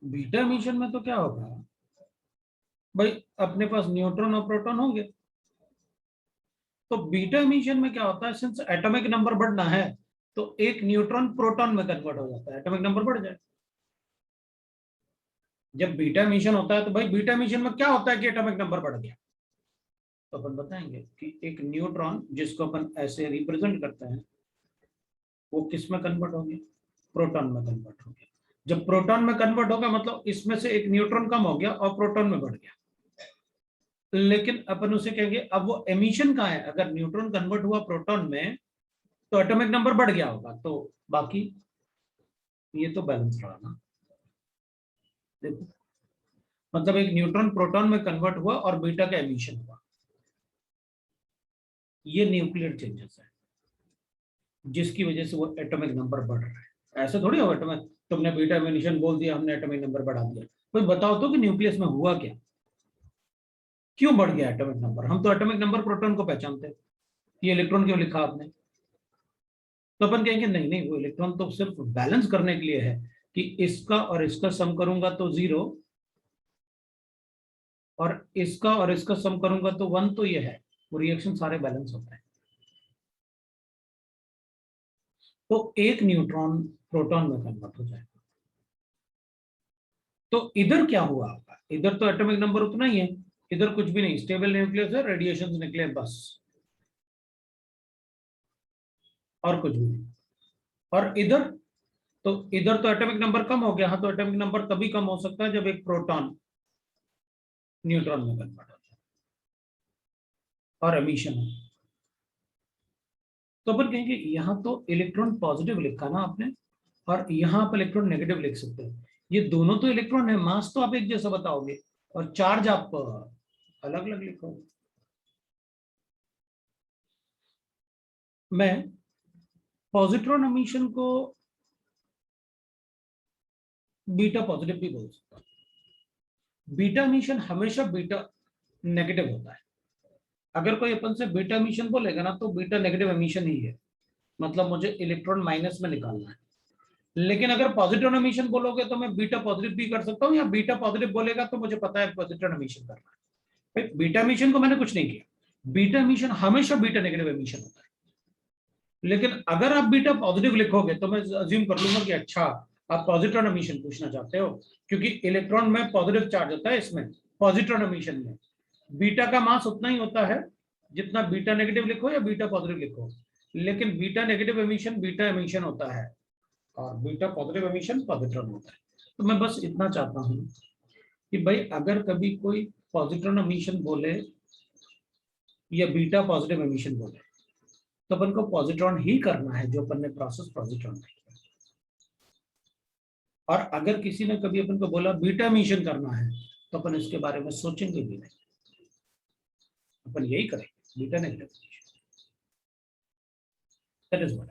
बीटा मिशन में तो क्या होगा भाई, अपने पास न्यूट्रॉन और प्रोटॉन होंगे, तो बीटा मिशन में क्या होता है, सिंस एटॉमिक नंबर बढ़ना है, तो एक न्यूट्रॉन प्रोटॉन में कन्वर्ट हो जाता है, एटॉमिक नंबर बढ़ जाए। जब बीटा मिशन होता है तो भाई बीटा मिशन में क्या होता है कि एटॉमिक नंबर बढ़ गया, तो अपन बताएंगे कि एक न्यूट्रॉन जिसको अपन ऐसे रिप्रेजेंट करते हैं, वो किस में कन्वर्ट हो गया, प्रोटॉन में कन्वर्ट हो गया। जब प्रोटॉन में कन्वर्ट होगा मतलब इसमें से एक न्यूट्रॉन कम हो गया और प्रोटॉन में बढ़ गया। लेकिन अपन उसे कहेंगे अब वो एमिशन कहाँ है, अगर न्यूट्रॉन कन्वर्ट हुआ प्रोटॉन में तो एटॉमिक नंबर बढ़ गया होगा, तो बाकी ये तो बैलेंस रहा ना। देखो, मतलब एक न्यूट्रॉन प्रोटॉन में कन्वर्ट हुआ और बीटा का एमिशन हुआ, ये न्यूक्लियर चेंजेस है जिसकी वजह से वो एटॉमिक नंबर बढ़ रहा है। ऐसे थोड़ी होगा एटॉमिक, तुमने बीटा एमिशन बोल दिया, हमने एटॉमिक नंबर बढ़ा दिया। कोई बताओ तो कि न्यूक्लियस में हुआ क्या, क्यों बढ़ गया एटॉमिक नंबर। हम तो एटॉमिक नंबर प्रोटॉन को पहचानते हैं, ये इलेक्ट्रॉन क्यों लिखा आपने। तो अपन कहेंगे नहीं नहीं, वो इलेक्ट्रॉन तो सिर्फ बैलेंस करने के लिए है कि इसका और इसका सम करूंगा तो 0, और इसका और इसका सम करूंगा तो 1, तो ये है वो रिएक्शन सारे बैलेंस होता है। तो एक न्यूट्रॉन प्रोटॉन में कन्वर्ट हो जाएगा। तो इधर क्या हुआ होगा, इधर तो एटॉमिक नंबर उतना ही है, इधर कुछ भी नहीं, स्टेबल न्यूक्लियस है, रेडिएशन निकले बस, और कुछ भी नहीं। और इधर तो एटॉमिक नंबर कम हो गया। हाँ, तो एटॉमिक नंबर तभी कम हो सकता है जब एक प्रोटॉन न्यूट्रॉन में कन्वर्ट हो जाए और एमिशन हो। तो अपन कहेंगे यहाँ तो इलेक्ट्रॉन पॉजिटिव लिखा ना आपने, और यहाँ आप इलेक्ट्रॉन नेगेटिव लिख सकते हैं। ये दोनों तो इलेक्ट्रॉन है, मास तो आप एक जैसा बताओगे और चार्ज आप अलग अलग लिखोगे। मैं पॉजिट्रॉन एमिशन को बीटा पॉजिटिव भी बोल सकता हूँ। बीटा एमिशन हमेशा बीटा नेगेटिव होता है। अगर कोई अपन से बीटा एमिशन बोलेगा ना, तो बीटा नेगेटिव एमिशन ही है, मतलब मुझे इलेक्ट्रॉन माइनस में निकालना है। लेकिन अगर पॉजिटिव एमिशन बोलोगे तो मैं बीटा पॉजिटिव भी कर सकता हूँ, या बीटा पॉजिटिव बोलेगा तो मुझे पता है पॉजिटिव एमिशन करना है। बीटा एमिशन को मैंने कुछ नहीं किया, बीटा एमिशन हमेशा बीटा नेगेटिव एमिशन होता है, लेकिन अगर आप बीटा पॉजिटिव लिखोगे तो मैं अज्यूम कर लूंगा कि अच्छा आप पॉजिट्रॉन एमिशन पूछना चाहते हो, क्योंकि इलेक्ट्रॉन में पॉजिटिव चार्ज होता है, इसमें पॉजिट्रॉन एमिशन में बीटा का मास उतना ही होता है जितना बीटा नेगेटिव लिखो या बीटा पॉजिटिव लिखो, लेकिन beta negative emission beta emission होता है और बीटा पॉजिटिव एमिशन पॉजिट्रॉन होता है। तो मैं बस इतना चाहता हूं कि भाई अगर कभी कोई पॉजिट्रॉन एमिशन बोले या बीटा पॉजिटिव एमिशन बोले तो अपन को पॉजिट्रॉन ही करना है, जो अपन ने प्रोसेस पॉजिट्रॉन में किया। और अगर किसी ने कभी अपन को बोला बीटा एमिशन करना है तो अपन इसके बारे में सोचेंगे भी नहीं, अपन यही करेंगे beta negative emission. That is what.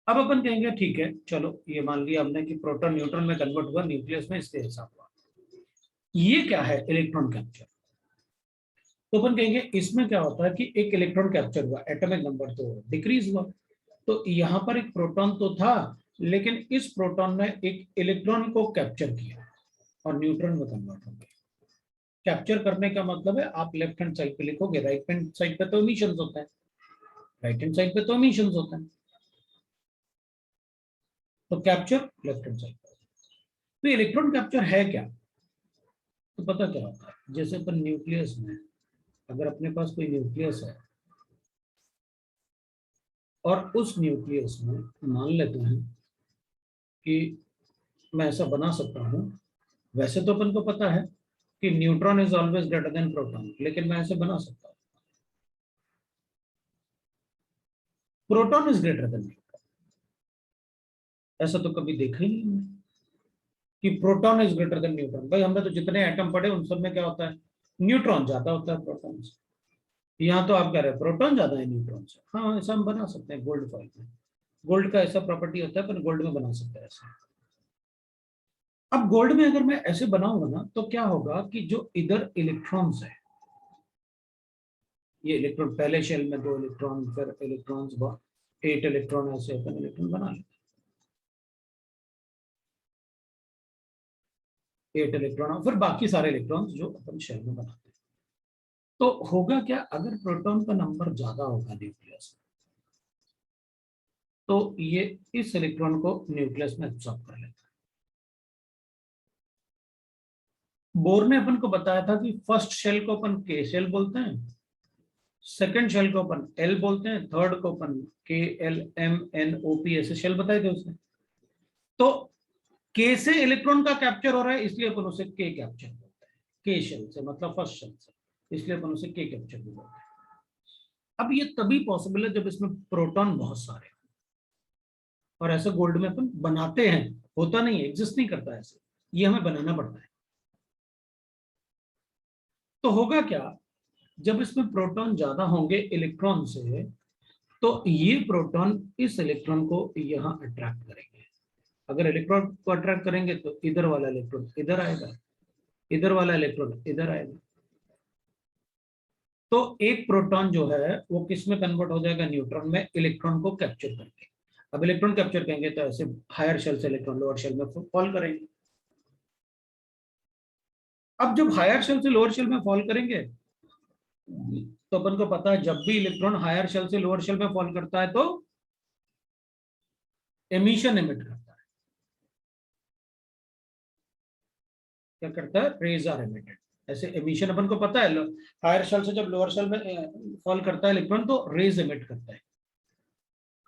अब अपन कहेंगे ठीक है चलो ये मान लिया हमने कि प्रोटॉन न्यूट्रॉन में कन्वर्ट हुआ, न्यूक्लियस में इसके हिसाब हुआ, ये क्या है इलेक्ट्रॉन कैप्चर। तो अपन कहेंगे इसमें क्या होता है कि एक इलेक्ट्रॉन कैप्चर हुआ, एटॉमिक नंबर तो डिक्रीज हुआ, तो यहाँ पर एक प्रोटॉन तो था लेकिन इस प्रोटॉन ने एक इलेक्ट्रॉन को कैप्चर किया और न्यूट्रॉन में कन्वर्ट हो गया। कैप्चर करने का मतलब है आप लेफ्ट हैंड साइड पे लिखोगे, राइट हैंड साइड पे तो एमिशंस होता है, राइट हैंड साइड पे तो एमिशंस होता है, तो कैप्चर लेफ्ट हैंड साइड पे। तो इलेक्ट्रॉन कैप्चर है क्या, तो पता क्या होता है, जैसे अपन न्यूक्लियस में अगर अपने पास कोई न्यूक्लियस है और उस न्यूक्लियस में मान लेते हैं कि मैं ऐसा बना सकता हूं, वैसे तो अपन को पता है कि neutron is always greater than proton, लेकिन मैं ऐसे बना सकता हूं proton is greater than neutron. ऐसा तो कभी देखा ही नहीं हमने कि proton is greater than neutron. भाई हमने तो जितने एटम पढ़े उन सब में क्या होता है, न्यूट्रॉन ज्यादा होता है प्रोटॉन से। यहाँ तो आप कह रहे हैं प्रोटॉन ज्यादा है न्यूट्रॉन से। हाँ ऐसा हम बना सकते हैं गोल्ड फॉइल में, गोल्ड का ऐसा प्रॉपर्टी होता है, पर गोल्ड में बना सकते हैं ऐसा। अब गोल्ड में अगर मैं ऐसे बनाऊंगा ना तो क्या होगा कि जो इधर इलेक्ट्रॉन्स है, ये इलेक्ट्रॉन पहले शेल में 2 इलेक्ट्रॉन, फिर इलेक्ट्रॉन्स 8 इलेक्ट्रॉन, ऐसे अपन इलेक्ट्रॉन बना लेते 8 इलेक्ट्रॉन, और फिर बाकी सारे इलेक्ट्रॉन्स जो अपन शेल में बनाते हैं। तो होगा क्या, अगर प्रोटॉन का नंबर ज्यादा होगा न्यूक्लियस में तो ये इस इलेक्ट्रॉन को न्यूक्लियस में एब्सॉर्ब कर लेता है। बोर ने अपन को बताया था कि फर्स्ट शेल को अपन के शेल बोलते हैं, सेकंड शेल को अपन एल बोलते हैं, थर्ड को अपन K L M N O P ऐसे शेल बताए थे उसने। तो के से इलेक्ट्रॉन का कैप्चर हो रहा है इसलिए अपन उसे के कैप्चर बोलते हैं, के शेल से मतलब फर्स्ट शेल से, इसलिए अपन उसे के कैप्चर भी बोलते हैं। अब ये तभी पॉसिबल है जब इसमें प्रोटॉन बहुत सारे, और ऐसा गोल्ड में अपन बनाते हैं, होता नहीं है, एग्जिस्ट नहीं करता ऐसे, ये हमें बनाना पड़ता है। तो होगा क्या, जब इसमें प्रोटॉन ज्यादा होंगे इलेक्ट्रॉन से तो ये प्रोटॉन इस इलेक्ट्रॉन को यहां अट्रैक्ट करेंगे। अगर इलेक्ट्रॉन को अट्रैक्ट करेंगे तो इधर वाला इलेक्ट्रॉन इधर आएगा, इधर वाला इलेक्ट्रॉन इधर आएगा। तो एक प्रोटॉन जो है वो किस में कन्वर्ट हो जाएगा, न्यूट्रॉन में, इलेक्ट्रॉन को कैप्चर करके। अब इलेक्ट्रॉन कैप्चर करेंगे तो ऐसे हायर शेल से इलेक्ट्रॉन लोअर शेल में फॉल करेंगे। अब जब हायर शेल से लोअर शेल में फॉल करेंगे तो अपन को पता है जब भी इलेक्ट्रॉन हायर शेल से लोअर शेल में फॉल करता है तो एमिशन एमिट करता है। क्या करता है, रेज आर एमिटेड। ऐसे एमिशन अपन को पता है, हायर शेल से जब लोअर शेल में फॉल करता है इलेक्ट्रॉन तो रेज एमिट करता है,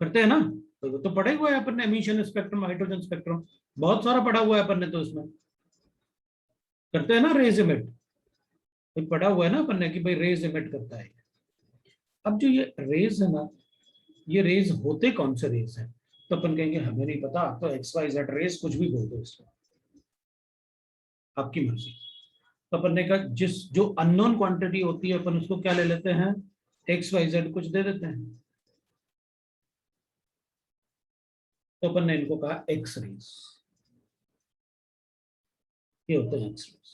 करते हैं ना। तो वो तो पढ़ा हुआ है अपन ने, एमिशन स्पेक्ट्रम, हाइड्रोजन स्पेक्ट्रम, बहुत सारा पढ़ा हुआ है अपन ने, तो इसमें करते हैं ना रेज एमिट, तो पढ़ा हुआ है ना अपन ने कि भाई रेज एमिट करता है। अब जो ये रेज है ना, ये रेज होते कौन से रेज है, तो अपन कहेंगे हमें नहीं पता, तो एक्स वाई जेड रेज कुछ भी बोल दो इसको, आपकी मर्जी। तो अपन ने कहा जिस जो अननोन क्वांटिटी होती है अपन उसको क्या ले लेते हैं, एक्स वाई जेड कुछ दे देते हैं। तो अपन ने इनको कहा एक्स रेज, ये होते हैं एक्स रेज।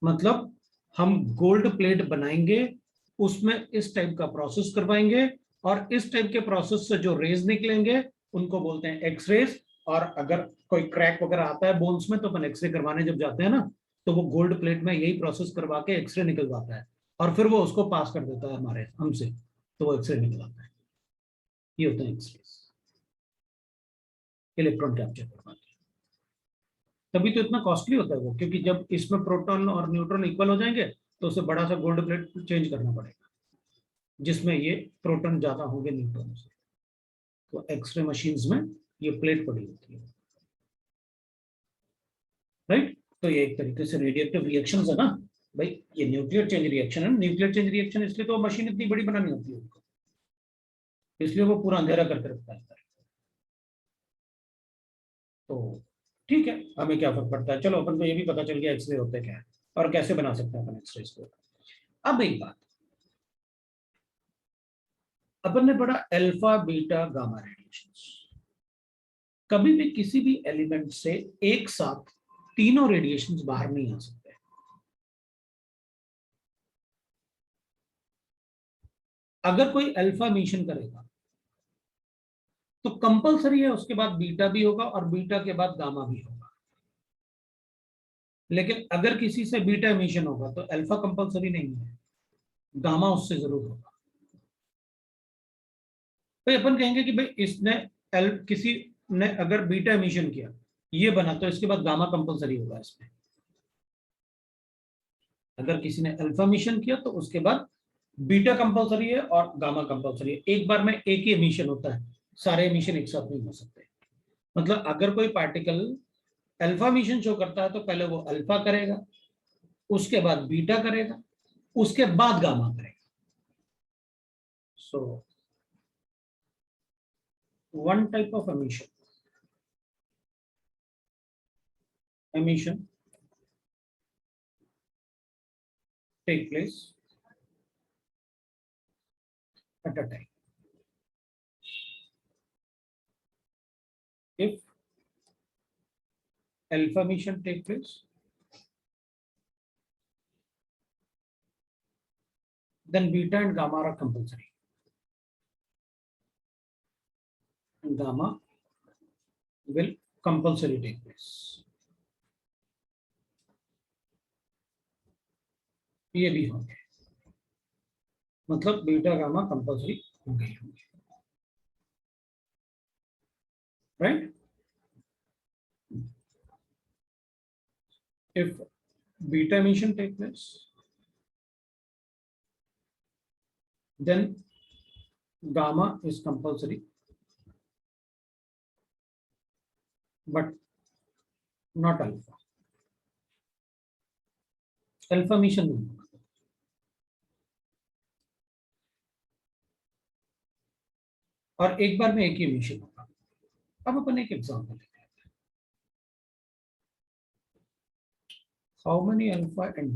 मतलब हम गोल्ड प्लेट बनाएंगे, उसमें इस टाइप का प्रोसेस करवाएंगे और इस टाइप के प्रोसेस से जो रेज निकलेंगे उनको बोलते हैं एक्स रेज। और अगर कोई क्रैक वगैरह आता है बोन्स में तो अपन एक्सरे करवाने जब जाते हैं ना तो वो गोल्ड प्लेट में यही प्रोसेस करवा के एक्सरे निकलवाता है और फिर वो उसको पास कर देता है हमारे हमसे, तो वो एक्सरे निकलवाता है। ये होता है एक्सरे, इलेक्ट्रॉन कैप्चर करवाते हैं। तभी तो इतना कॉस्टली होता है वो, क्योंकि जब इसमें प्रोटॉन और न्यूट्रॉन इक्वल हो जाएंगे तो उसे बड़ा सा गोल्ड प्लेट चेंज करना पड़ेगा जिसमें ये प्रोटॉन ज्यादा होंगे न्यूट्रॉन से। तो एक्सरे मशीन्स में ये प्लेट पड़ी होती है, राइट। तो ये एक तरीके से रेडिएटिव रिएक्शंस है ना भाई, ये न्यूक्लियर चेंज रिएक्शन है। न्यूक्लियर चेंज रिएक्शन इसलिए तो मशीन इतनी बड़ी बनानी होती है उनको, इसलिए वो पूरा अंधेरा करके रखता है। तो ठीक है, हमें क्या फर्क पड़ता है, चलो अपन को ये भी पता चल गया एक्सरे होते क्या है और कैसे बना सकते हैं अपन एक्सरे को। अब एक बात, अपन ने पढ़ा अल्फा बीटा गामा रेडिएशंस। कभी भी किसी भी एलिमेंट से एक साथ तीनों रेडिएशंस बाहर नहीं आ सकते। अगर कोई अल्फा मिशन करेगा तो कंपलसरी है उसके बाद बीटा भी होगा और बीटा के बाद गामा भी होगा। लेकिन अगर किसी से बीटा एमिशन होगा तो अल्फा कंपलसरी नहीं है, गामा उससे जरूर होगा। तो अपन कहेंगे कि भाई इसने किसी ने अगर बीटा एमिशन किया ये बना तो इसके बाद गामा कंपलसरी होगा इसमें। अगर किसी ने अल्फा मिशन किया तो उसके बाद बीटा कंपलसरी है और गामा कंपलसरी है। एक बार में एक ही एमिशन होता है, सारे एमिशन एक साथ नहीं हो सकते। मतलब अगर कोई पार्टिकल अल्फा मिशन शो करता है तो पहले वो अल्फा करेगा, उसके बाद बीटा करेगा, उसके बाद गामा करेगा। So one type of emission take place at a time. If alpha emission take place, then beta and gamma are compulsory. And gamma will compulsory take place. ये भी होंगे, मतलब बीटा गामा कंपल्सरी हो गई होंगे, right. If beta emission take place, then gamma is compulsory, but not alpha. Alpha emission नहीं होगा। और एक बार में एक ही एमिशन होगा। अब अपन एक एग्जांपल लेते हैं। How many alpha and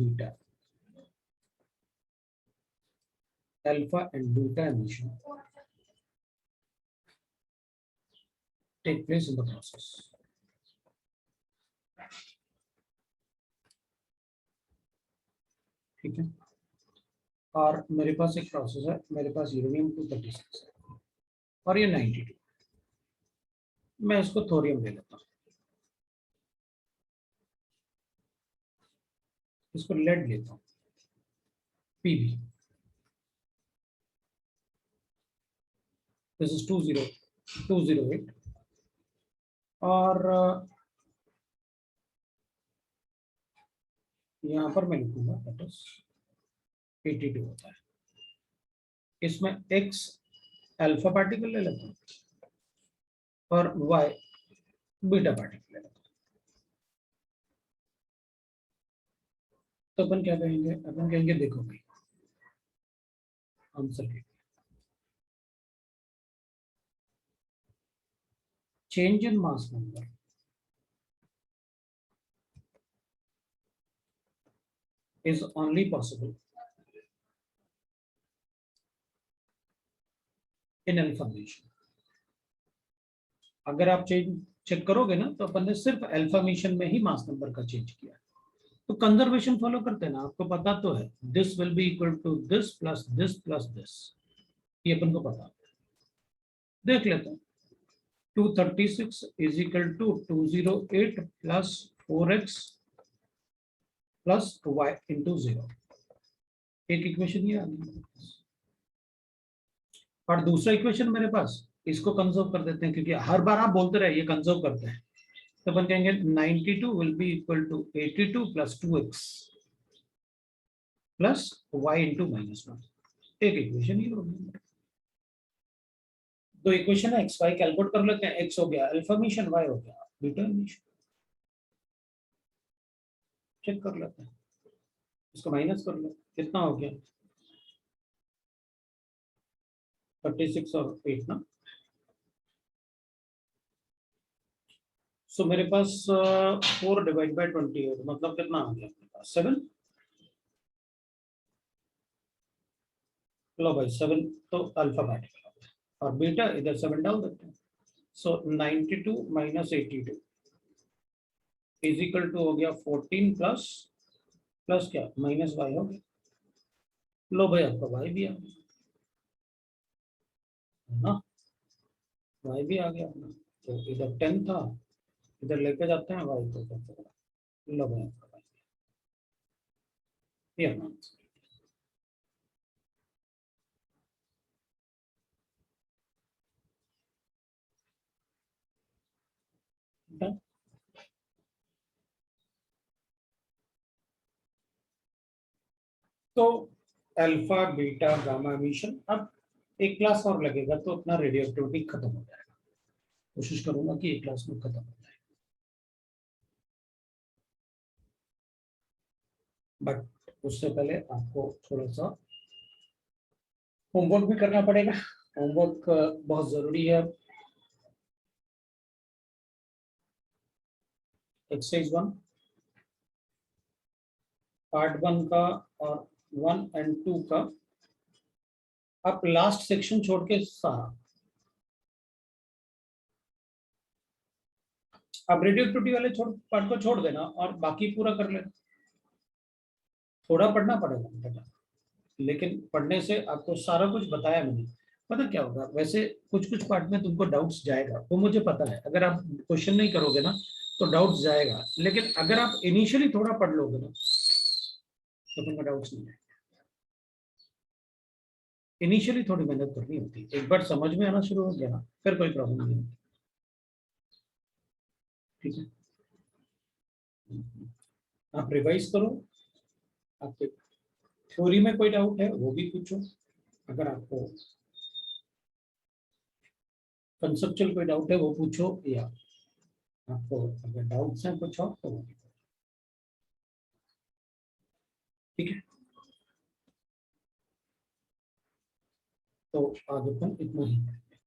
beta emission take place in the process? ठीक है, और मेरे पास एक प्रोसेस है, मेरे पास यूरेनियम 236 है और ये 92। मैं इसको थोरियम ले लेता हूँ, इसको लेड लेता हूँ, पीबी। दिस इज 208 और यहाँ पर मैं लिखूंगा दैट इज 82 होता है। इसमें x अल्फा पार्टिकल ले लेता हूँ और y बीटा पार्टिकल ले लेता हूँ। तो अपन क्या कहेंगे, अपन कहेंगे देखो भाई आंसर के change in mass number is only possible in alpha mission. अगर आप चेक करोगे ना तो अपन ने सिर्फ अल्फा मिशन में ही मास नंबर का चेंज किया। तो कंजर्वेशन फॉलो करते हैं ना, आपको पता तो है this will be equal to this plus this plus this, ये अपन को पता है। देख लेते हैं 236 is equal to 208 plus 4x plus y into 0। एक इक्वेशन ये आ गई और दूसरा इक्वेशन मेरे पास, इसको कंजर्व कर देते हैं क्योंकि हर बार आप बोलते रहे ये कंजर्व करते हैं, तो अपन कहेंगे 92 will be equal to 82 plus 2x plus y into -1। एक इक्वेशन ये होगी। दो इक्वेशन है, एक्स वाई कैलकुलेट कर लेते हैं। एक्स हो गया अल्फा मिशन, वाई हो गया बीटा मिशन। चेक कर लेते हैं, इसको माइनस कर लो, कितना हो गया 36 और 8 ना। सो मेरे पास 4 डिवाइड बाय 28 मतलब कितना आ गया मेरे पास 7। लो भाई 7 तो अल्फाबेटिकल और बीटा इधर 7 डाल देते हैं। सो 92 माइनस 82 इज इक्वल टू हो गया 14 प्लस प्लस क्या माइनस वाई हो गया। लो भाई आपका वाई भी आ गया है ना, वाई भी आ गया अपना। तो इधर 10 था, इधर लेके जाते हैं वाई को, लो भाई आपका वाई ये अपना आंसर। Done? तो अल्फा बीटा गामा एमिशन, अब एक क्लास और लगेगा तो अपना रेडियो एक्टिविटी खत्म हो जाएगा। कोशिश करूंगा कि एक क्लास में खत्म हो जाए, बट उससे पहले आपको थोड़ा सा होमवर्क भी करना पड़ेगा। होमवर्क बहुत जरूरी है। एक्सरसाइज 1 पार्ट 1 का और 1 एंड 2 का आप लास्ट सेक्शन छोड़ के सारा आप रेडियो एक्टिविटी वाले पार्ट को छोड़ देना और बाकी पूरा कर लेना। थोड़ा पढ़ना पड़ेगा बेटा, लेकिन पढ़ने से आपको सारा कुछ बताया मैंने। पता क्या होगा, वैसे कुछ कुछ पार्ट में तुमको डाउट्स जाएगा, वो मुझे पता है। अगर आप क्वेश्चन नहीं करोगे ना तो डाउट्स जाएगा, लेकिन अगर आप इनिशियली थोड़ा पढ़ लोगे ना तो तुमको डाउट्स नहीं आएगा। इनिशियली थोड़ी मेहनत करनी होती है, एक बार समझ में आना शुरू हो गया ना फिर कोई प्रॉब्लम नहीं होती। ठीक है, आप रिवाइज करो। आपके थ्योरी में कोई डाउट है वो भी पूछो, अगर आपको कंसेप्चुअल कोई डाउट है वो पूछो, या आपको अगर डाउट्स हैं कुछ और तो वो भी पूछो। ठीक है, तो आज अपन इतना ही।